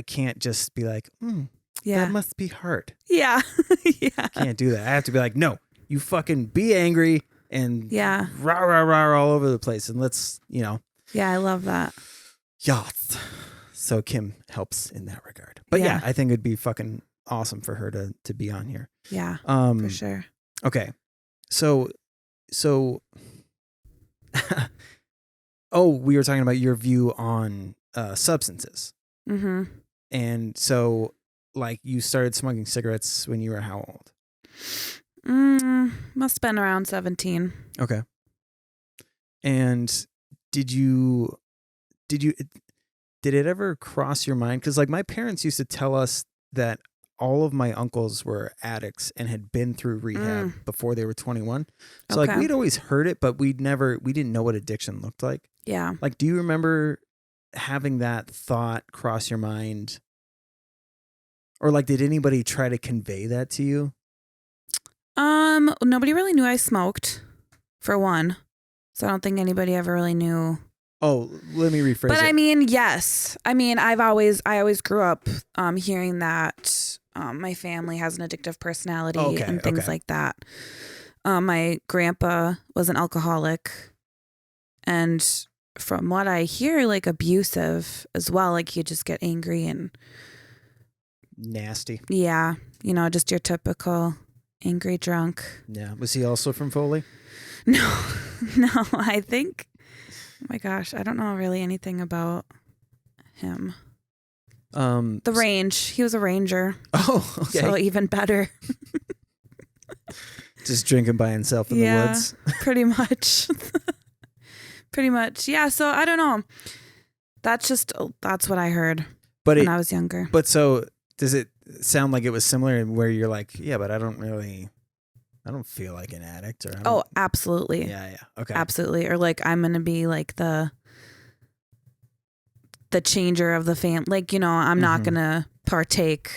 can't just be like, that must be hard. Yeah. Yeah. I can't do that. I have to be like, no, you fucking be angry and rah all over the place and let's, you know. Yeah, I love that. Yes. So Kim helps in that regard. But yeah, I think it'd be fucking awesome for her to be on here. Yeah, for sure. Okay. So we were talking about your view on substances. Mm-hmm. And so like you started smoking cigarettes when you were how old? Must have been around 17. Okay. And did it ever cross your mind? Because like my parents used to tell us that all of my uncles were addicts and had been through rehab before they were 21. So like we'd always heard it, but we didn't know what addiction looked like. Yeah. Like, do you remember having that thought cross your mind? Or like, did anybody try to convey that to you? Nobody really knew I smoked, for one. So I don't think anybody ever really knew. Oh, let me rephrase it. But I mean, yes. I mean, I always grew up hearing that my family has an addictive personality and things like that. My grandpa was an alcoholic and from what I hear, like abusive as well. Like he'd just get angry and nasty. Yeah. You know, just your typical angry drunk. Yeah. Was he also from Foley? No, I think... Oh my gosh, I don't know really anything about him. The range. He was a ranger. Oh, okay. So even better. Just drinking by himself in the woods. Pretty much. Pretty much. Yeah. So I don't know. That's what I heard when I was younger. But so does it sound like it was similar where you're like, yeah, but I don't feel like an addict or absolutely. Yeah. Okay. Absolutely. Or like I'm going to be like the changer of the family. Like, I'm not going to partake.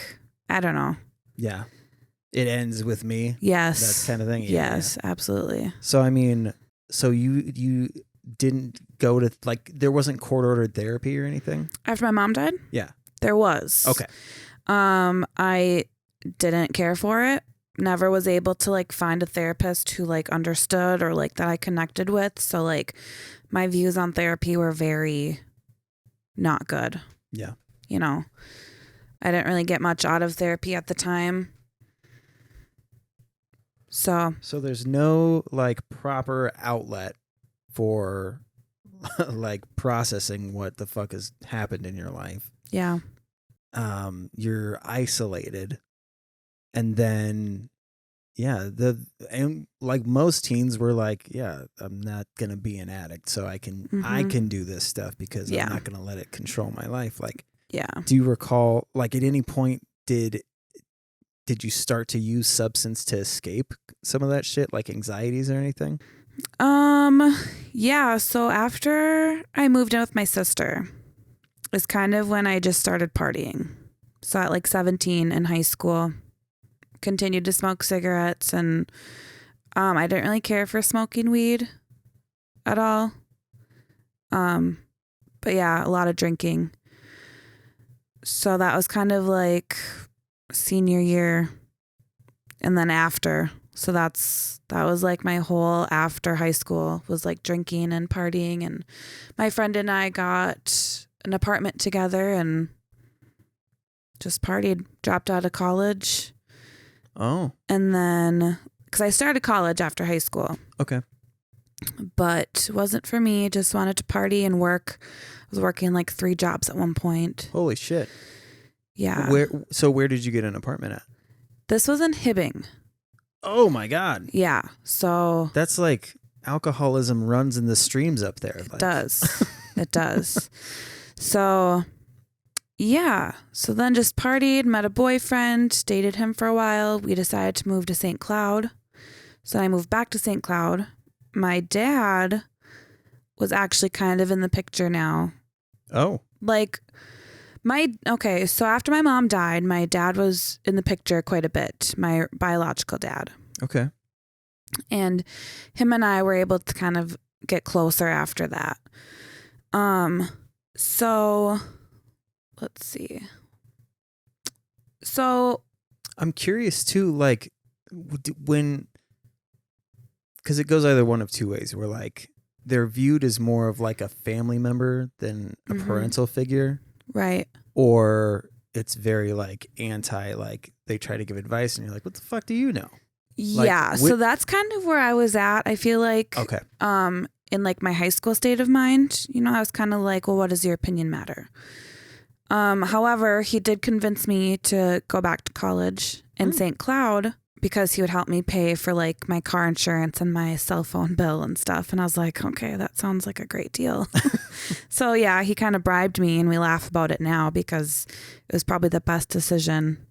I don't know. Yeah. It ends with me. Yes. That kind of thing. Yeah, yes, absolutely. So, I mean, so you didn't go to, like, there wasn't court-ordered therapy or anything? After my mom died? Yeah. There was. Okay. I didn't care for it. Never was able to, like, find a therapist who, like, understood or, like, that I connected with. So, like, my views on therapy were very not good. Yeah. I didn't really get much out of therapy at the time. So there's no like proper outlet for like processing what the fuck has happened in your life. Yeah. You're isolated. And then and like most teens were like, yeah, I'm not going to be an addict, so I can do this stuff because I'm not going to let it control my life. Like, yeah. Do you recall, like, at any point did you start to use substance to escape some of that shit, like anxieties or anything? Yeah. So after I moved in with my sister, is kind of when I just started partying. So at like 17 in high school, continued to smoke cigarettes, and I didn't really care for smoking weed at all. But yeah, a lot of drinking. So that was kind of like senior year and then after. So that was like my whole after high school was like drinking and partying, and my friend and I got an apartment together and just partied, dropped out of college. Oh. And then, because I started college after high school. Okay. But it wasn't for me. Just wanted to party and work. I was working like 3 jobs at one point. Holy shit. Yeah. Where did you get an apartment at? This was in Hibbing. Oh my God. Yeah. So. That's like alcoholism runs in the streams up there. It does. It does. So. Yeah. So then just partied, met a boyfriend, dated him for a while. We decided to move to St. Cloud. So I moved back to St. Cloud. My dad was actually kind of in the picture now. Oh. Like so after my mom died, my dad was in the picture quite a bit, my biological dad. Okay. And him and I were able to kind of get closer after that. So let's see. So I'm curious too, like when, because it goes either one of two ways, where like they're viewed as more of like a family member than a parental figure. Right. Or it's very like anti, like they try to give advice and you're like, what the fuck do you know? Yeah. So that's kind of where I was at. I feel like, okay. In like my high school state of mind, I was kind of like, well, what does your opinion matter? However, he did convince me to go back to college in St. Cloud because he would help me pay for like my car insurance and my cell phone bill and stuff. And I was like, okay, that sounds like a great deal. So yeah, he kind of bribed me, and we laugh about it now because it was probably the best decision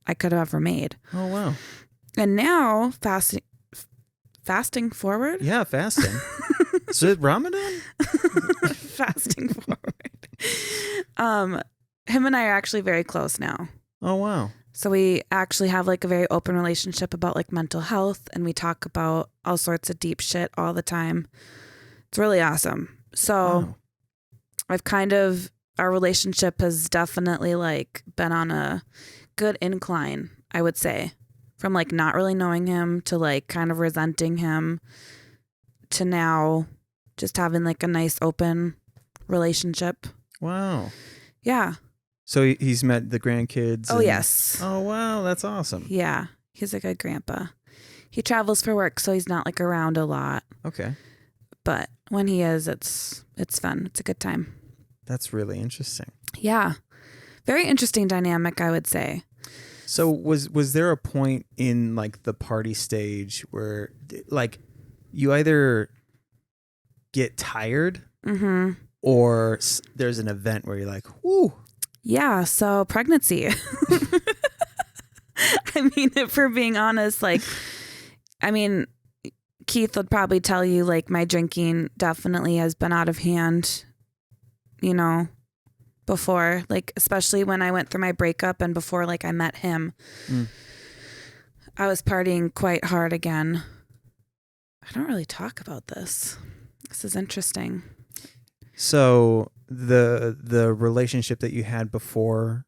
I could have ever made. Oh, wow. And now fasting forward. Yeah. Fasting. Is it Ramadan? Fasting forward. Him and I are actually very close now. Oh, wow. So we actually have like a very open relationship about like mental health, and we talk about all sorts of deep shit all the time. It's really awesome. So our relationship has definitely like been on a good incline, I would say, from like not really knowing him to like kind of resenting him to now just having like a nice open relationship. Wow. Yeah. So he's met the grandkids. Oh, yes. Oh, wow. That's awesome. Yeah. He's a good grandpa. He travels for work, so he's not like around a lot. Okay. But when he is, it's fun. It's a good time. That's really interesting. Yeah. Very interesting dynamic, I would say. So was there a point in like the party stage where like you either get tired or there's an event where you're like, whoo. Yeah. So pregnancy. I mean, if we're being honest, like, I mean, Keith would probably tell you like my drinking definitely has been out of hand, you know, before, like, especially when I went through my breakup and before like I met him, I was partying quite hard again. I don't really talk about this. This is interesting. So the relationship that you had before,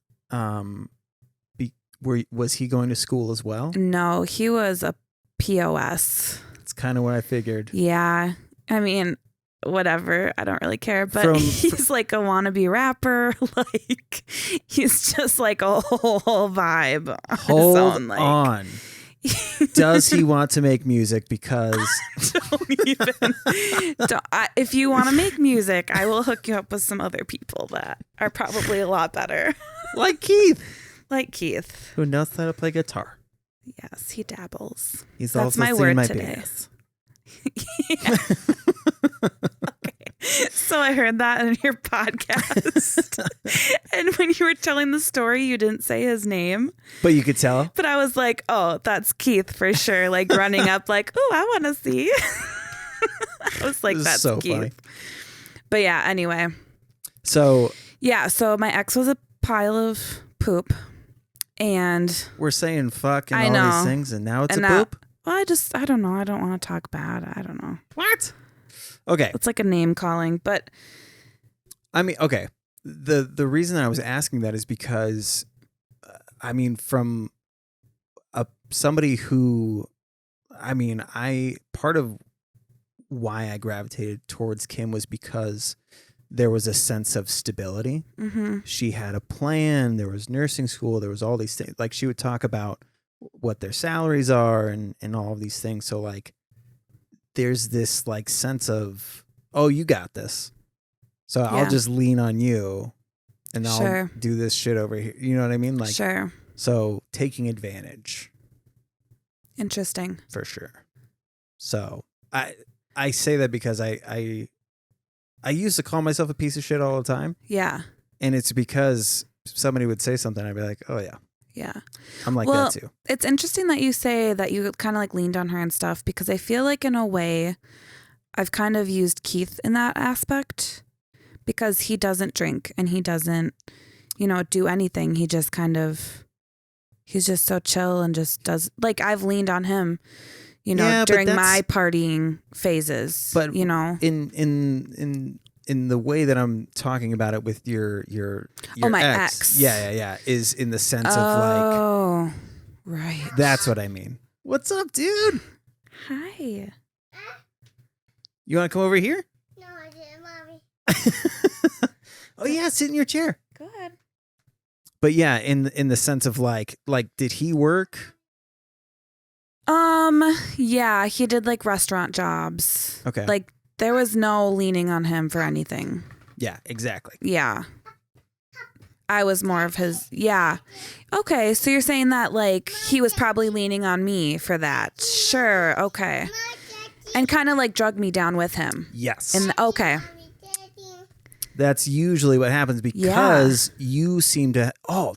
was he going to school as well? No, he was a POS. That's kind of what I figured. Yeah. I mean, whatever. I don't really care. But he's like a wannabe rapper. Like, he's just like a whole vibe. Hold on. Does he want to make music? Because if you want to make music, I will hook you up with some other people that are probably a lot better. Like Keith. Like Keith. Who knows how to play guitar. Yes, he dabbles. That's also my word today. Yeah. Okay. So I heard that in your podcast. And when you were telling the story, you didn't say his name. But you could tell. But I was like, oh, that's Keith for sure. Like running up like, oh, I want to see. I was like, that's so Keith. Funny. But yeah, anyway. So. Yeah, so my ex was a pile of poop. And we're saying fuck and all these things, and now it's a poop? Well, I don't know. I don't want to talk bad. I don't know. What? Okay. It's like a name calling, but. I mean, okay. The reason I was asking that is because, I mean, from somebody who, I mean, part of why I gravitated towards Kim was because there was a sense of stability. Mm-hmm. She had a plan. There was nursing school. There was all these things. Like she would talk about what their salaries are and all of these things. So like, there's this like sense of, oh, you got this. So yeah. I'll just lean on you and I'll do this shit over here. You know what I mean? Like, sure. So taking advantage. Interesting. For sure. So I say that because I used to call myself a piece of shit all the time. Yeah. And it's because somebody would say something, I'd be like, oh, yeah. Yeah. I'm like that too. It's interesting that you say that you kind of like leaned on her and stuff, because I feel like in a way I've kind of used Keith in that aspect, because he doesn't drink and he doesn't, do anything. He just he's just so chill and just does, like, I've leaned on him, during my partying phases, but in the way that I'm talking about it with your my ex. Yeah. Is in the sense of like, right. That's what I mean. What's up, dude? Hi. You want to come over here? No, I didn't, Mommy. Oh yeah, sit in your chair. Good. But yeah, in the sense of like, did he work? Yeah, he did like restaurant jobs. Okay. Like there was no leaning on him for anything. Yeah, exactly. Yeah. I was more of his, yeah. Okay, so you're saying that like he was probably leaning on me for that. Sure, okay. And kind of like drug me down with him. Yes. Okay. That's usually what happens because you seem to,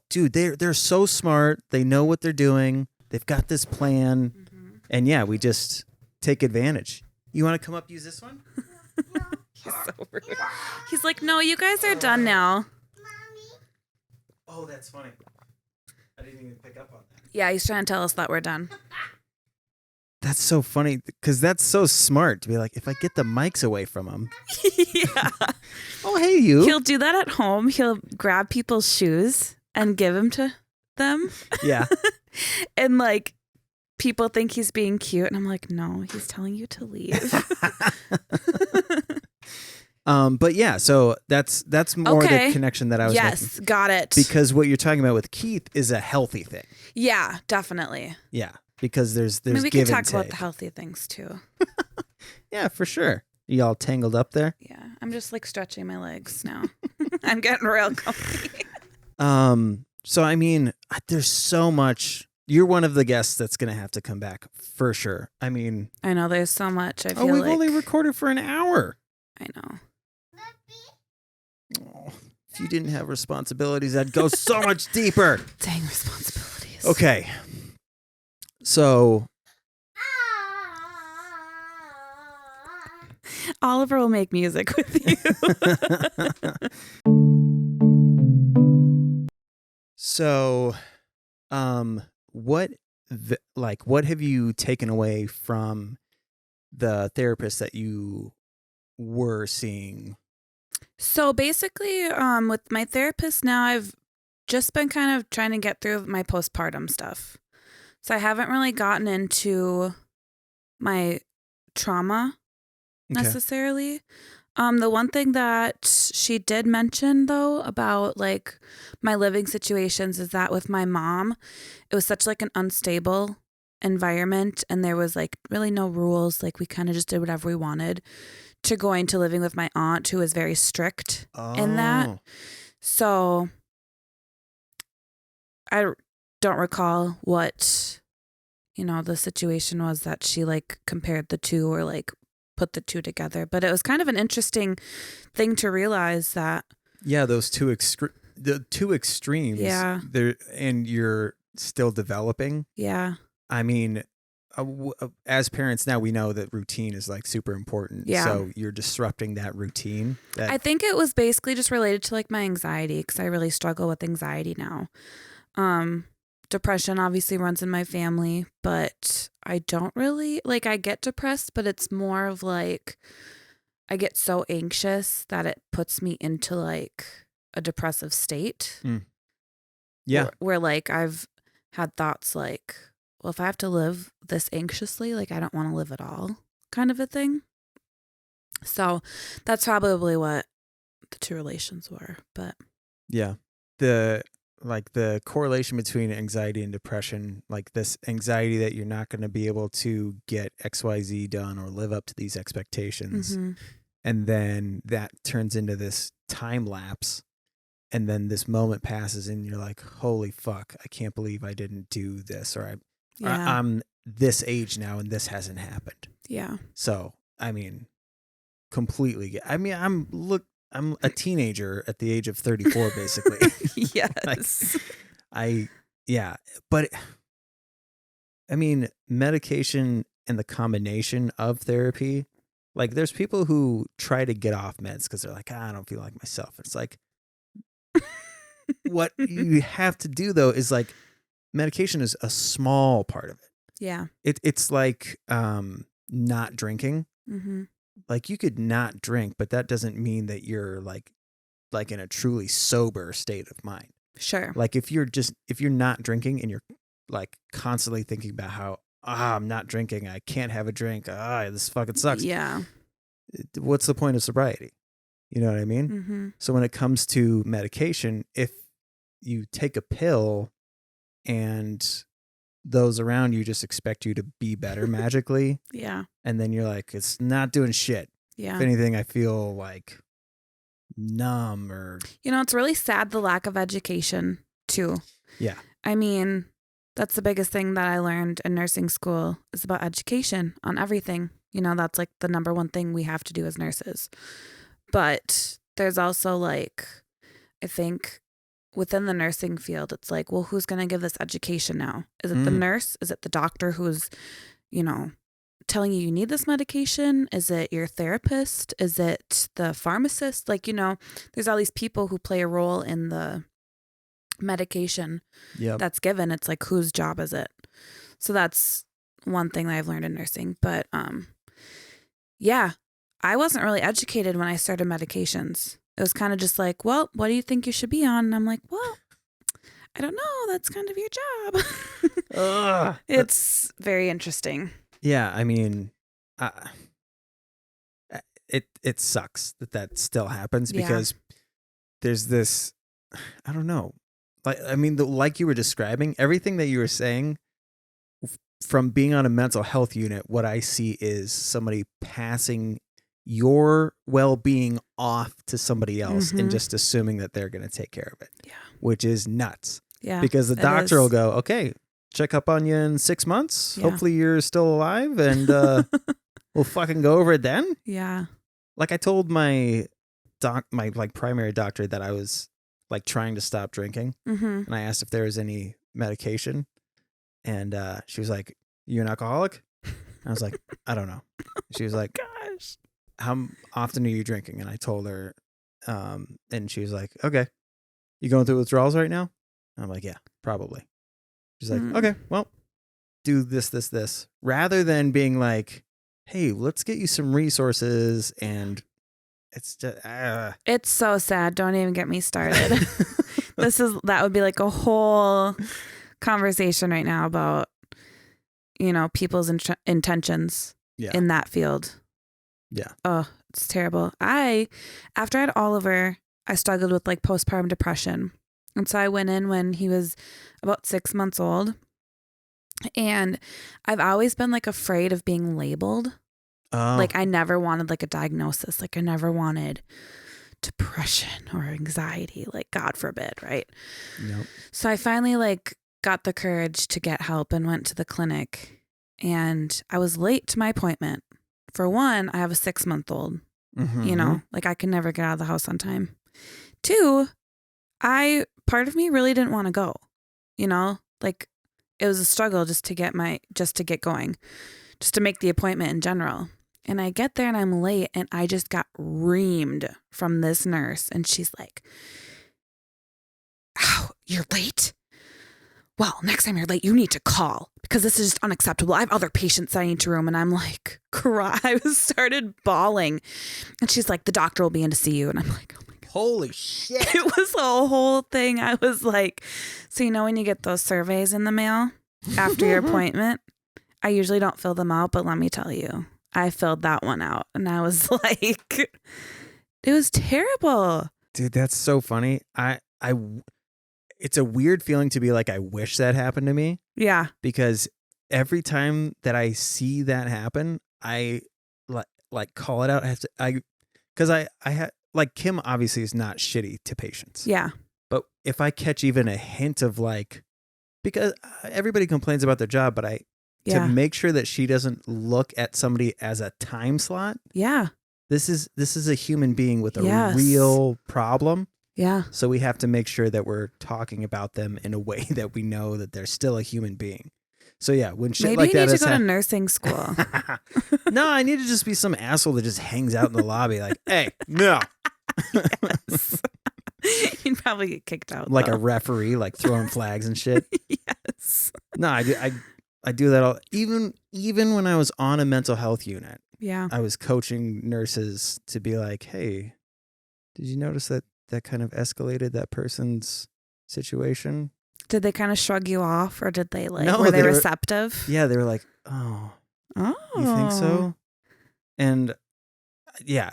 dude, they're so smart. They know what they're doing. They've got this plan. Mm-hmm. And yeah, we just take advantage. You want to come up use this one? He's so rude. He's like, no, you guys are done now. Mommy. Oh, that's funny. I didn't even pick up on that. Yeah, he's trying to tell us that we're done. That's so funny because that's so smart to be like, if I get the mics away from him. Yeah. Oh, hey, you. He'll do that at home. He'll grab people's shoes and give them to them. Yeah. And like people think he's being cute. And I'm like, no, he's telling you to leave. But yeah, so that's more the connection that I was making. Yes, got it. Because what you're talking about with Keith is a healthy thing. Yeah, definitely. Yeah. Because there's maybe we give can and talk take. about the healthy things too. Yeah, for sure. You all tangled up there? Yeah, I'm just like stretching my legs now. I'm getting real comfy. So, I mean, there's so much. You're one of the guests that's going to have to come back for sure. I mean, I know there's so much. I feel we've like only recorded for an hour. I know. Oh, if you didn't have responsibilities, I'd go so much deeper. Dang responsibilities. Okay. So Oliver will make music with you. So, what have you taken away from the therapist that you were seeing? So basically, with my therapist now, I've just been kind of trying to get through my postpartum stuff. So I haven't really gotten into my trauma necessarily. The one thing that she did mention though about like my living situations is that with my mom, it was such like an unstable environment and there was like really no rules. Like we kind of just did whatever we wanted, to going to living with my aunt who was very strict in that. So I don't recall what, the situation was that she like compared the two or like put the two together, but it was kind of an interesting thing to realize that those two extremes, there, and you're still developing. I mean, as parents now, we know that routine is like super important. So you're disrupting that routine. I think it was basically just related to like my anxiety, because I really struggle with anxiety now. Depression obviously runs in my family, but I don't really like, I get depressed, but it's more of like I get so anxious that it puts me into like a depressive state. Where like I've had thoughts like, well, if I have to live this anxiously, like I don't want to live at all, kind of a thing. So that's probably what the two relations were. But the correlation between anxiety and depression, like this anxiety that you're not going to be able to get XYZ done or live up to these expectations. And then that turns into this time lapse. And then this moment passes and you're like, holy fuck, I can't believe I didn't do this. Or I'm this age now and this hasn't happened. So, I mean, completely. I mean, I'm a teenager at the age of 34, basically. Yes. But I mean, medication and the combination of therapy, like there's people who try to get off meds because they're like, I don't feel like myself. It's like, what you have to do though is like, medication is a small part of it. It's like not drinking. Like you could not drink, but that doesn't mean that you're like in a truly sober state of mind. Sure. Like if you're not drinking and you're like constantly thinking about how I'm not drinking, I can't have a drink, this fucking sucks. What's the point of sobriety? You know what I mean? So when it comes to medication, if you take a pill and those around you just expect you to be better magically. And then you're like, it's not doing shit. If anything, I feel like numb or... it's really sad, the lack of education too. I mean, that's the biggest thing that I learned in nursing school is about education on everything. That's like the number one thing we have to do as nurses. But there's also like, I think... within the nursing field, it's like, well, who's going to give this education now? Is it the nurse? Is it the doctor who's, telling you need this medication? Is it your therapist? Is it the pharmacist? Like, there's all these people who play a role in the medication that's given. It's like, whose job is it? So that's one thing that I've learned in nursing. But I wasn't really educated when I started medications. It was kind of just like, well, what do you think you should be on? And I'm like, well, I don't know. That's kind of your job. It's very interesting. I mean, it sucks that still happens because there's this, I don't know. Like you were describing, everything that you were saying from being on a mental health unit, what I see is somebody passing your well-being off to somebody else and just assuming that they're going to take care of it, which is nuts. Yeah. Because the it doctor is. will go, okay, check up on you in 6 months. Yeah. Hopefully you're still alive, and we'll fucking go over it then. Yeah. Like I told my like primary doctor that I was like trying to stop drinking, Mm-hmm. and I asked if there was any medication, and she was like, "You an alcoholic?" I was like, "I don't know." She was like, Gosh. "How often are you drinking?" And I told her, and she was like, "Okay, you going through withdrawals right now?" And I'm like, "Yeah, probably." She's like, "Okay, well, do this," rather than being like, "Hey, let's get you some resources," and it's just, It's so sad. Don't even get me started. That would be like a whole conversation right now about, people's intentions in that field. Yeah. Oh, it's terrible. After I had Oliver, I struggled with like postpartum depression. And so I went in when he was about 6 months old. And I've always been like afraid of being labeled. Oh. Like I never wanted like a diagnosis. Like I never wanted depression or anxiety, like God forbid, right? Nope. So I finally like got the courage to get help and went to the clinic, and I was late to my appointment. For one, I have a 6-month-old, like I can never get out of the house on time. 2, part of me really didn't want to go, like it was a struggle just to get going, just to make the appointment in general. And I get there and I'm late, and I just got reamed from this nurse. And she's like, "Oh, you're late? Well, next time you're late, you need to call because this is just unacceptable. I have other patients I need to room." And I'm like, I started bawling. And she's like, "The doctor will be in to see you." And I'm like, oh my God. Holy shit. It was a whole thing. I was like, so when you get those surveys in the mail after your appointment, I usually don't fill them out, but let me tell you, I filled that one out, and I was like, it was terrible. Dude, that's so funny. It's a weird feeling to be like, I wish that happened to me. Yeah. Because every time that I see that happen, I like call it out. Because I had, like, Kim obviously is not shitty to patients. Yeah. But if I catch even a hint of like, because everybody complains about their job, but to make sure that she doesn't look at somebody as a time slot. Yeah. This is a human being with a Yes. real problem. Yeah. So we have to make sure that we're talking about them in a way that we know that they're still a human being. So yeah, when shit Maybe like you that need to go to nursing school. No, I need to just be some asshole that just hangs out in the lobby like, "Hey, no." Yes. You'd probably get kicked out. Like a referee, like throwing flags and shit. Yes. No, I do that all. Even when I was on a mental health unit, Yeah. I was coaching nurses to be like, "Hey, did you notice that kind of escalated that person's situation?" Did they kind of shrug you off, or did they like, No, were they they were- receptive? Yeah, they were like, "Oh, Oh. you think so?" And yeah,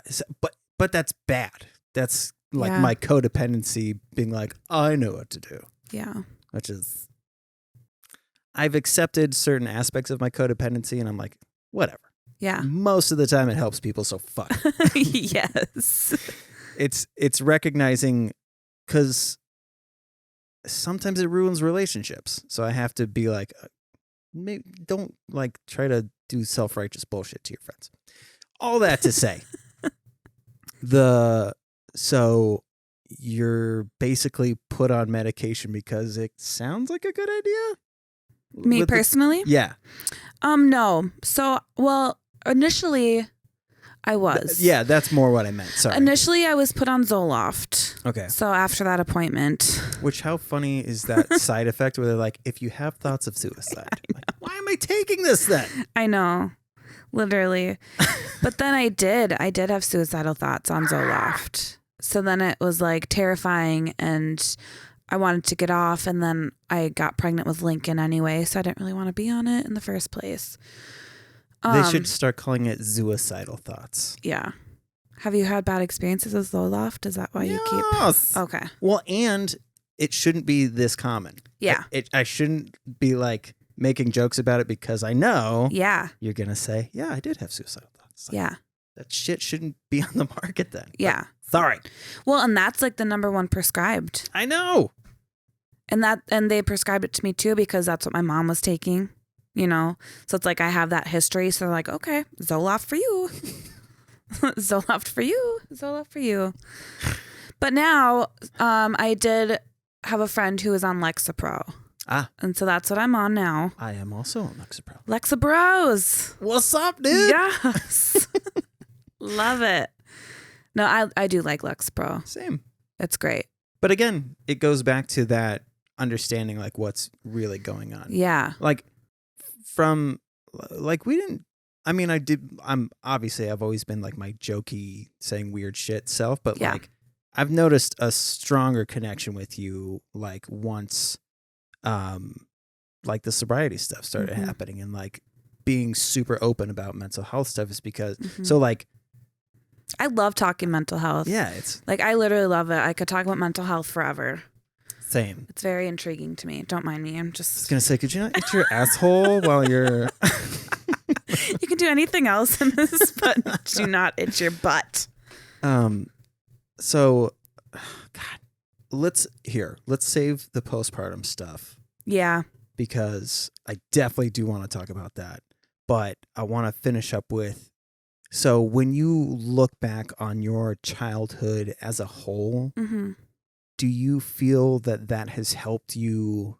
but that's bad. That's like Yeah. my codependency being like, "I know what to do," Yeah. which is, I've accepted certain aspects of my codependency, and I'm like, whatever. Yeah. Most of the time, it helps people. So fuck. Yes. It's recognizing, because sometimes it ruins relationships. So I have to be like, maybe don't like try to do self-righteous bullshit to your friends. All that to say, so you're basically put on medication because it sounds like a good idea? Me personally? Yeah. No. So, initially I was. Yeah, that's more what I meant. Sorry. Initially I was put on Zoloft. Okay. So after that appointment. Which, how funny is that side effect where they're like, if you have thoughts of suicide, like, why am I taking this then? I know. Literally. But then I did have suicidal thoughts on Zoloft. So then it was like terrifying, and I wanted to get off, and then I got pregnant with Lincoln anyway, so I didn't really want to be on it in the first place. They should start calling it suicidal thoughts. Yeah. Have you had bad experiences with Zoloft? Is that why you keep? Yes. Okay. Well, and it shouldn't be this common. Yeah. I shouldn't be like making jokes about it, because I know you're going to say, yeah, I did have suicidal thoughts. Like, Yeah. that shit shouldn't be on the market then. Yeah. But, sorry. Well, and that's like the number one prescribed. I know. And they prescribed it to me too because that's what my mom was taking, you know. So it's like I have that history. So they're like, okay, Zoloft for you. Zoloft for you. Zoloft for you. But now I did have a friend who was on Lexapro. And so that's what I'm on now. I am also on Lexapro. Lexapros. What's up, dude? Yes. Love it. No, I do like Lexapro. Same. It's great. But again, it goes back to that understanding like what's really going on. Yeah. Like we didn't, I mean, I've always been like my jokey saying weird shit self, but like I've noticed a stronger connection with you like once like the sobriety stuff started happening and like being super open about mental health stuff is because so like I love talking mental health. Yeah, it's like I literally love it. I could talk about mental health forever. Same. It's very intriguing to me. Don't mind me. I was gonna say, could you not itch your asshole while you're You can do anything else in this, but do not itch your butt. So God, let's save the postpartum stuff. Yeah. Because I definitely do want to talk about that. But I want to finish up with, so when you look back on your childhood as a whole, do you feel that has helped you?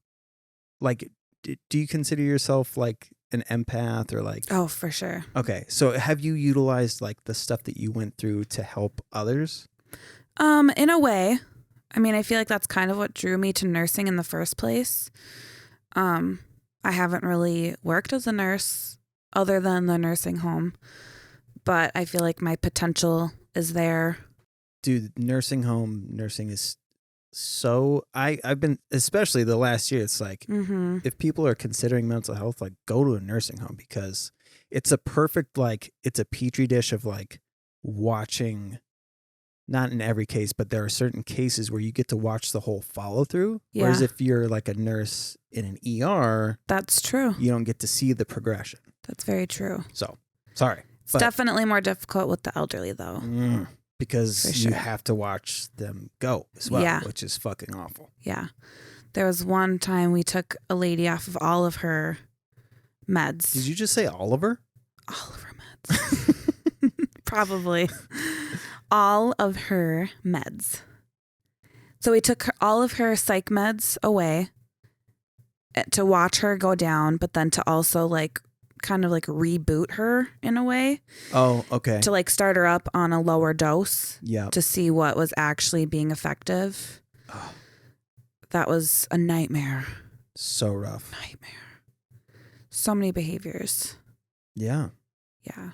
Like, do you consider yourself like an empath or like? Oh, for sure. Okay. So have you utilized like the stuff that you went through to help others? In a way. I mean, I feel like that's kind of what drew me to nursing in the first place. I haven't really worked as a nurse other than the nursing home, but I feel like my potential is there. Dude, nursing is so, I've been, especially the last year, it's like, if people are considering mental health, like go to a nursing home because it's a perfect, like, it's a petri dish of like watching, not in every case, but there are certain cases where you get to watch the whole follow through. Yeah. Whereas if you're like a nurse in an ER, that's true. You don't get to see the progression. That's very true. So, sorry. It's definitely more difficult with the elderly though. Because you have to watch them go as well, which is fucking awful. Yeah. There was one time we took a lady off of all of her meds. Did you just say Oliver? All of her meds. Probably. All of her meds. So we took all of her psych meds away to watch her go down, but then to also like kind of like reboot her in a way. Oh, okay. To like start her up on a lower dose. Yeah. To see what was actually being effective. Oh. That was a nightmare. So rough. Nightmare. So many behaviors. Yeah. Yeah.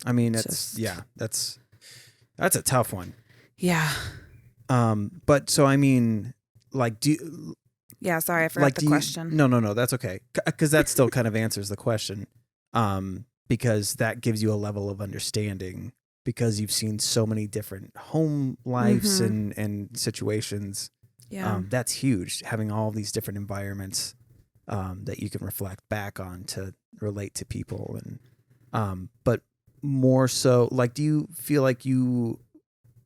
I mean, that's a tough one. Yeah. But so I mean, like, yeah, sorry, I forgot the question. No, that's okay. Because that still kind of answers the question. Because that gives you a level of understanding because you've seen so many different home lives and situations. Yeah. That's huge, having all these different environments that you can reflect back on to relate to people. And but more so, like, do you feel like you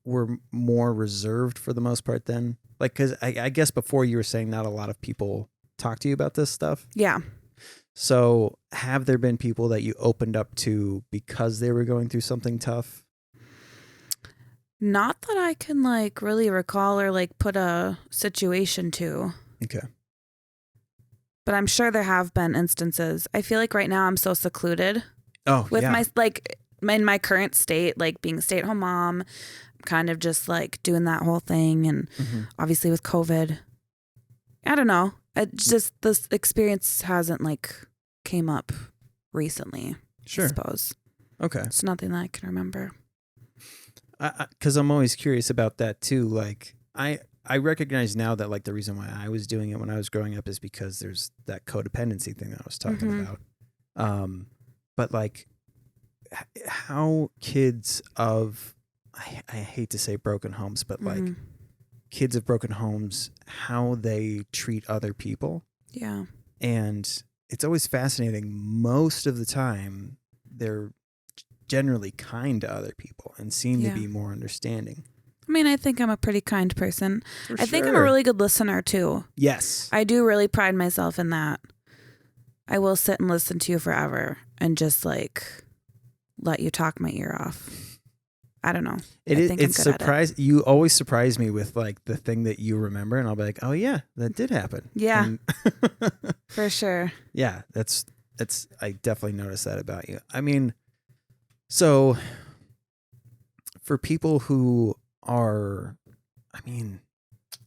were more reserved for the most part then? Like, because I guess before you were saying not a lot of people talk to you about this stuff. Yeah. So have there been people that you opened up to because they were going through something tough? Not that I can like really recall or like put a situation to. Okay. But I'm sure there have been instances. I feel like right now I'm so secluded. Oh, with my like in my current state, like being a stay-at-home mom, kind of just like doing that whole thing, and obviously with COVID, I don't know. It's just this experience hasn't like came up recently. Sure. I suppose. Okay. It's nothing that I can remember. Because I'm always curious about that too. Like I recognize now that like the reason why I was doing it when I was growing up is because there's that codependency thing that I was talking about. But like how kids of, I hate to say broken homes, but like kids of broken homes, how they treat other people. Yeah. And it's always fascinating. Most of the time, they're generally kind to other people and seem to be more understanding. I mean, I think I'm a pretty kind person. For I think I'm a sure. really good listener too. Yes. I do really pride myself in that. I will sit and listen to you forever and just like let you talk my ear off. I don't know. It's surprise. You always surprise me with like the thing that you remember, and I'll be like, "Oh yeah, that did happen." Yeah, And for sure. yeah, that's. I definitely noticed that about you. I mean, so for people who are, I mean,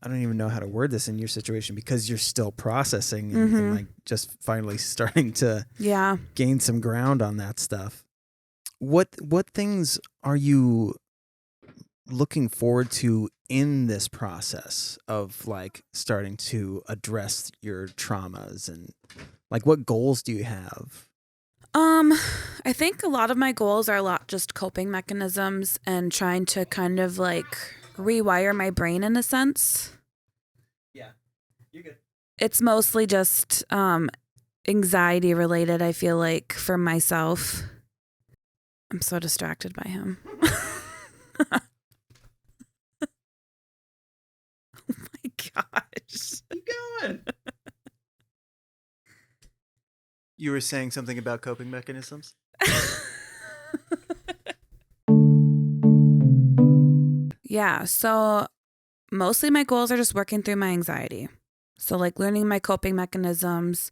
I don't even know how to word this in your situation because you're still processing and like just finally starting to gain some ground on that stuff. What things are you looking forward to in this process of like starting to address your traumas, and like what goals do you have? I think a lot of my goals are a lot just coping mechanisms and trying to kind of like rewire my brain in a sense. Yeah, you're good. It's mostly just anxiety related, I feel like, for myself. I'm so distracted by him. Oh my gosh. Keep going. You were saying something about coping mechanisms? Yeah, so mostly my goals are just working through my anxiety. So like learning my coping mechanisms,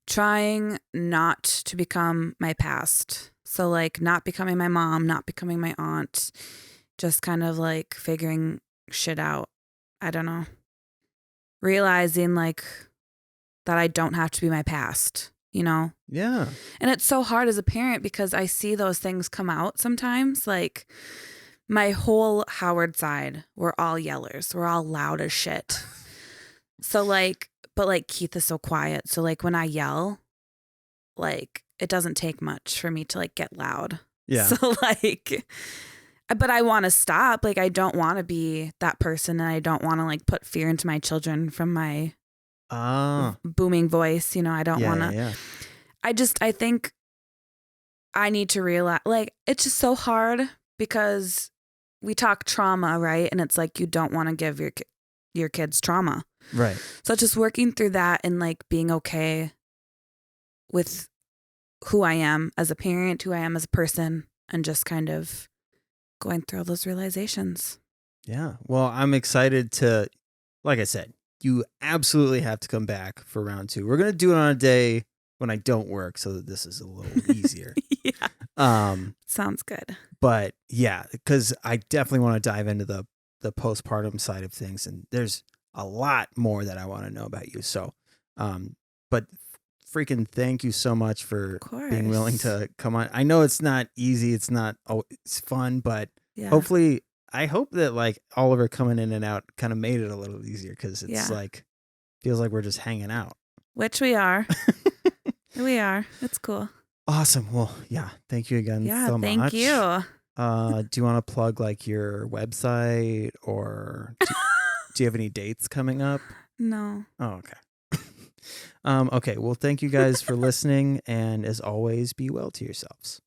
trying not to become my past. So like not becoming my mom, not becoming my aunt, just kind of like figuring shit out. I don't know. Realizing like that I don't have to be my past, you know? Yeah. And it's so hard as a parent because I see those things come out sometimes. Like my whole Howard side, we're all yellers. We're all loud as shit. So like, but like Keith is so quiet. So like when I yell, like it doesn't take much for me to like get loud. Yeah. So like, but I want to stop. Like I don't want to be that person, and I don't want to like put fear into my children from my booming voice. You know, I don't want to. Yeah. I think I need to realize, like, it's just so hard because we talk trauma, right? And it's like you don't want to give your kids trauma. Right. So just working through that and like being okay with who I am as a parent, who I am as a person, and just kind of going through all those realizations. Yeah. Well, I'm excited to, like I said, you absolutely have to come back for round 2. We're going to do it on a day when I don't work so that this is a little easier. Yeah. Sounds good. But yeah, because I definitely want to dive into the postpartum side of things. And there's a lot more that I want to know about you. So, but freaking thank you so much for being willing to come on. I know it's not easy. It's not, it's fun, but hopefully I hope that like Oliver coming in and out kind of made it a little easier because it's like, feels like we're just hanging out. Which we are. We are. It's cool. Awesome. Well, yeah. Thank you again so much. Thank you. Do you want to plug like your website or do you have any dates coming up? No. Oh, okay. Okay. Well, thank you guys for listening. And as always, be well to yourselves.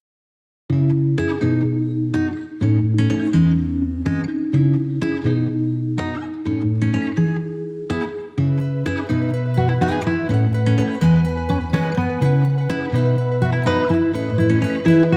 Mommy.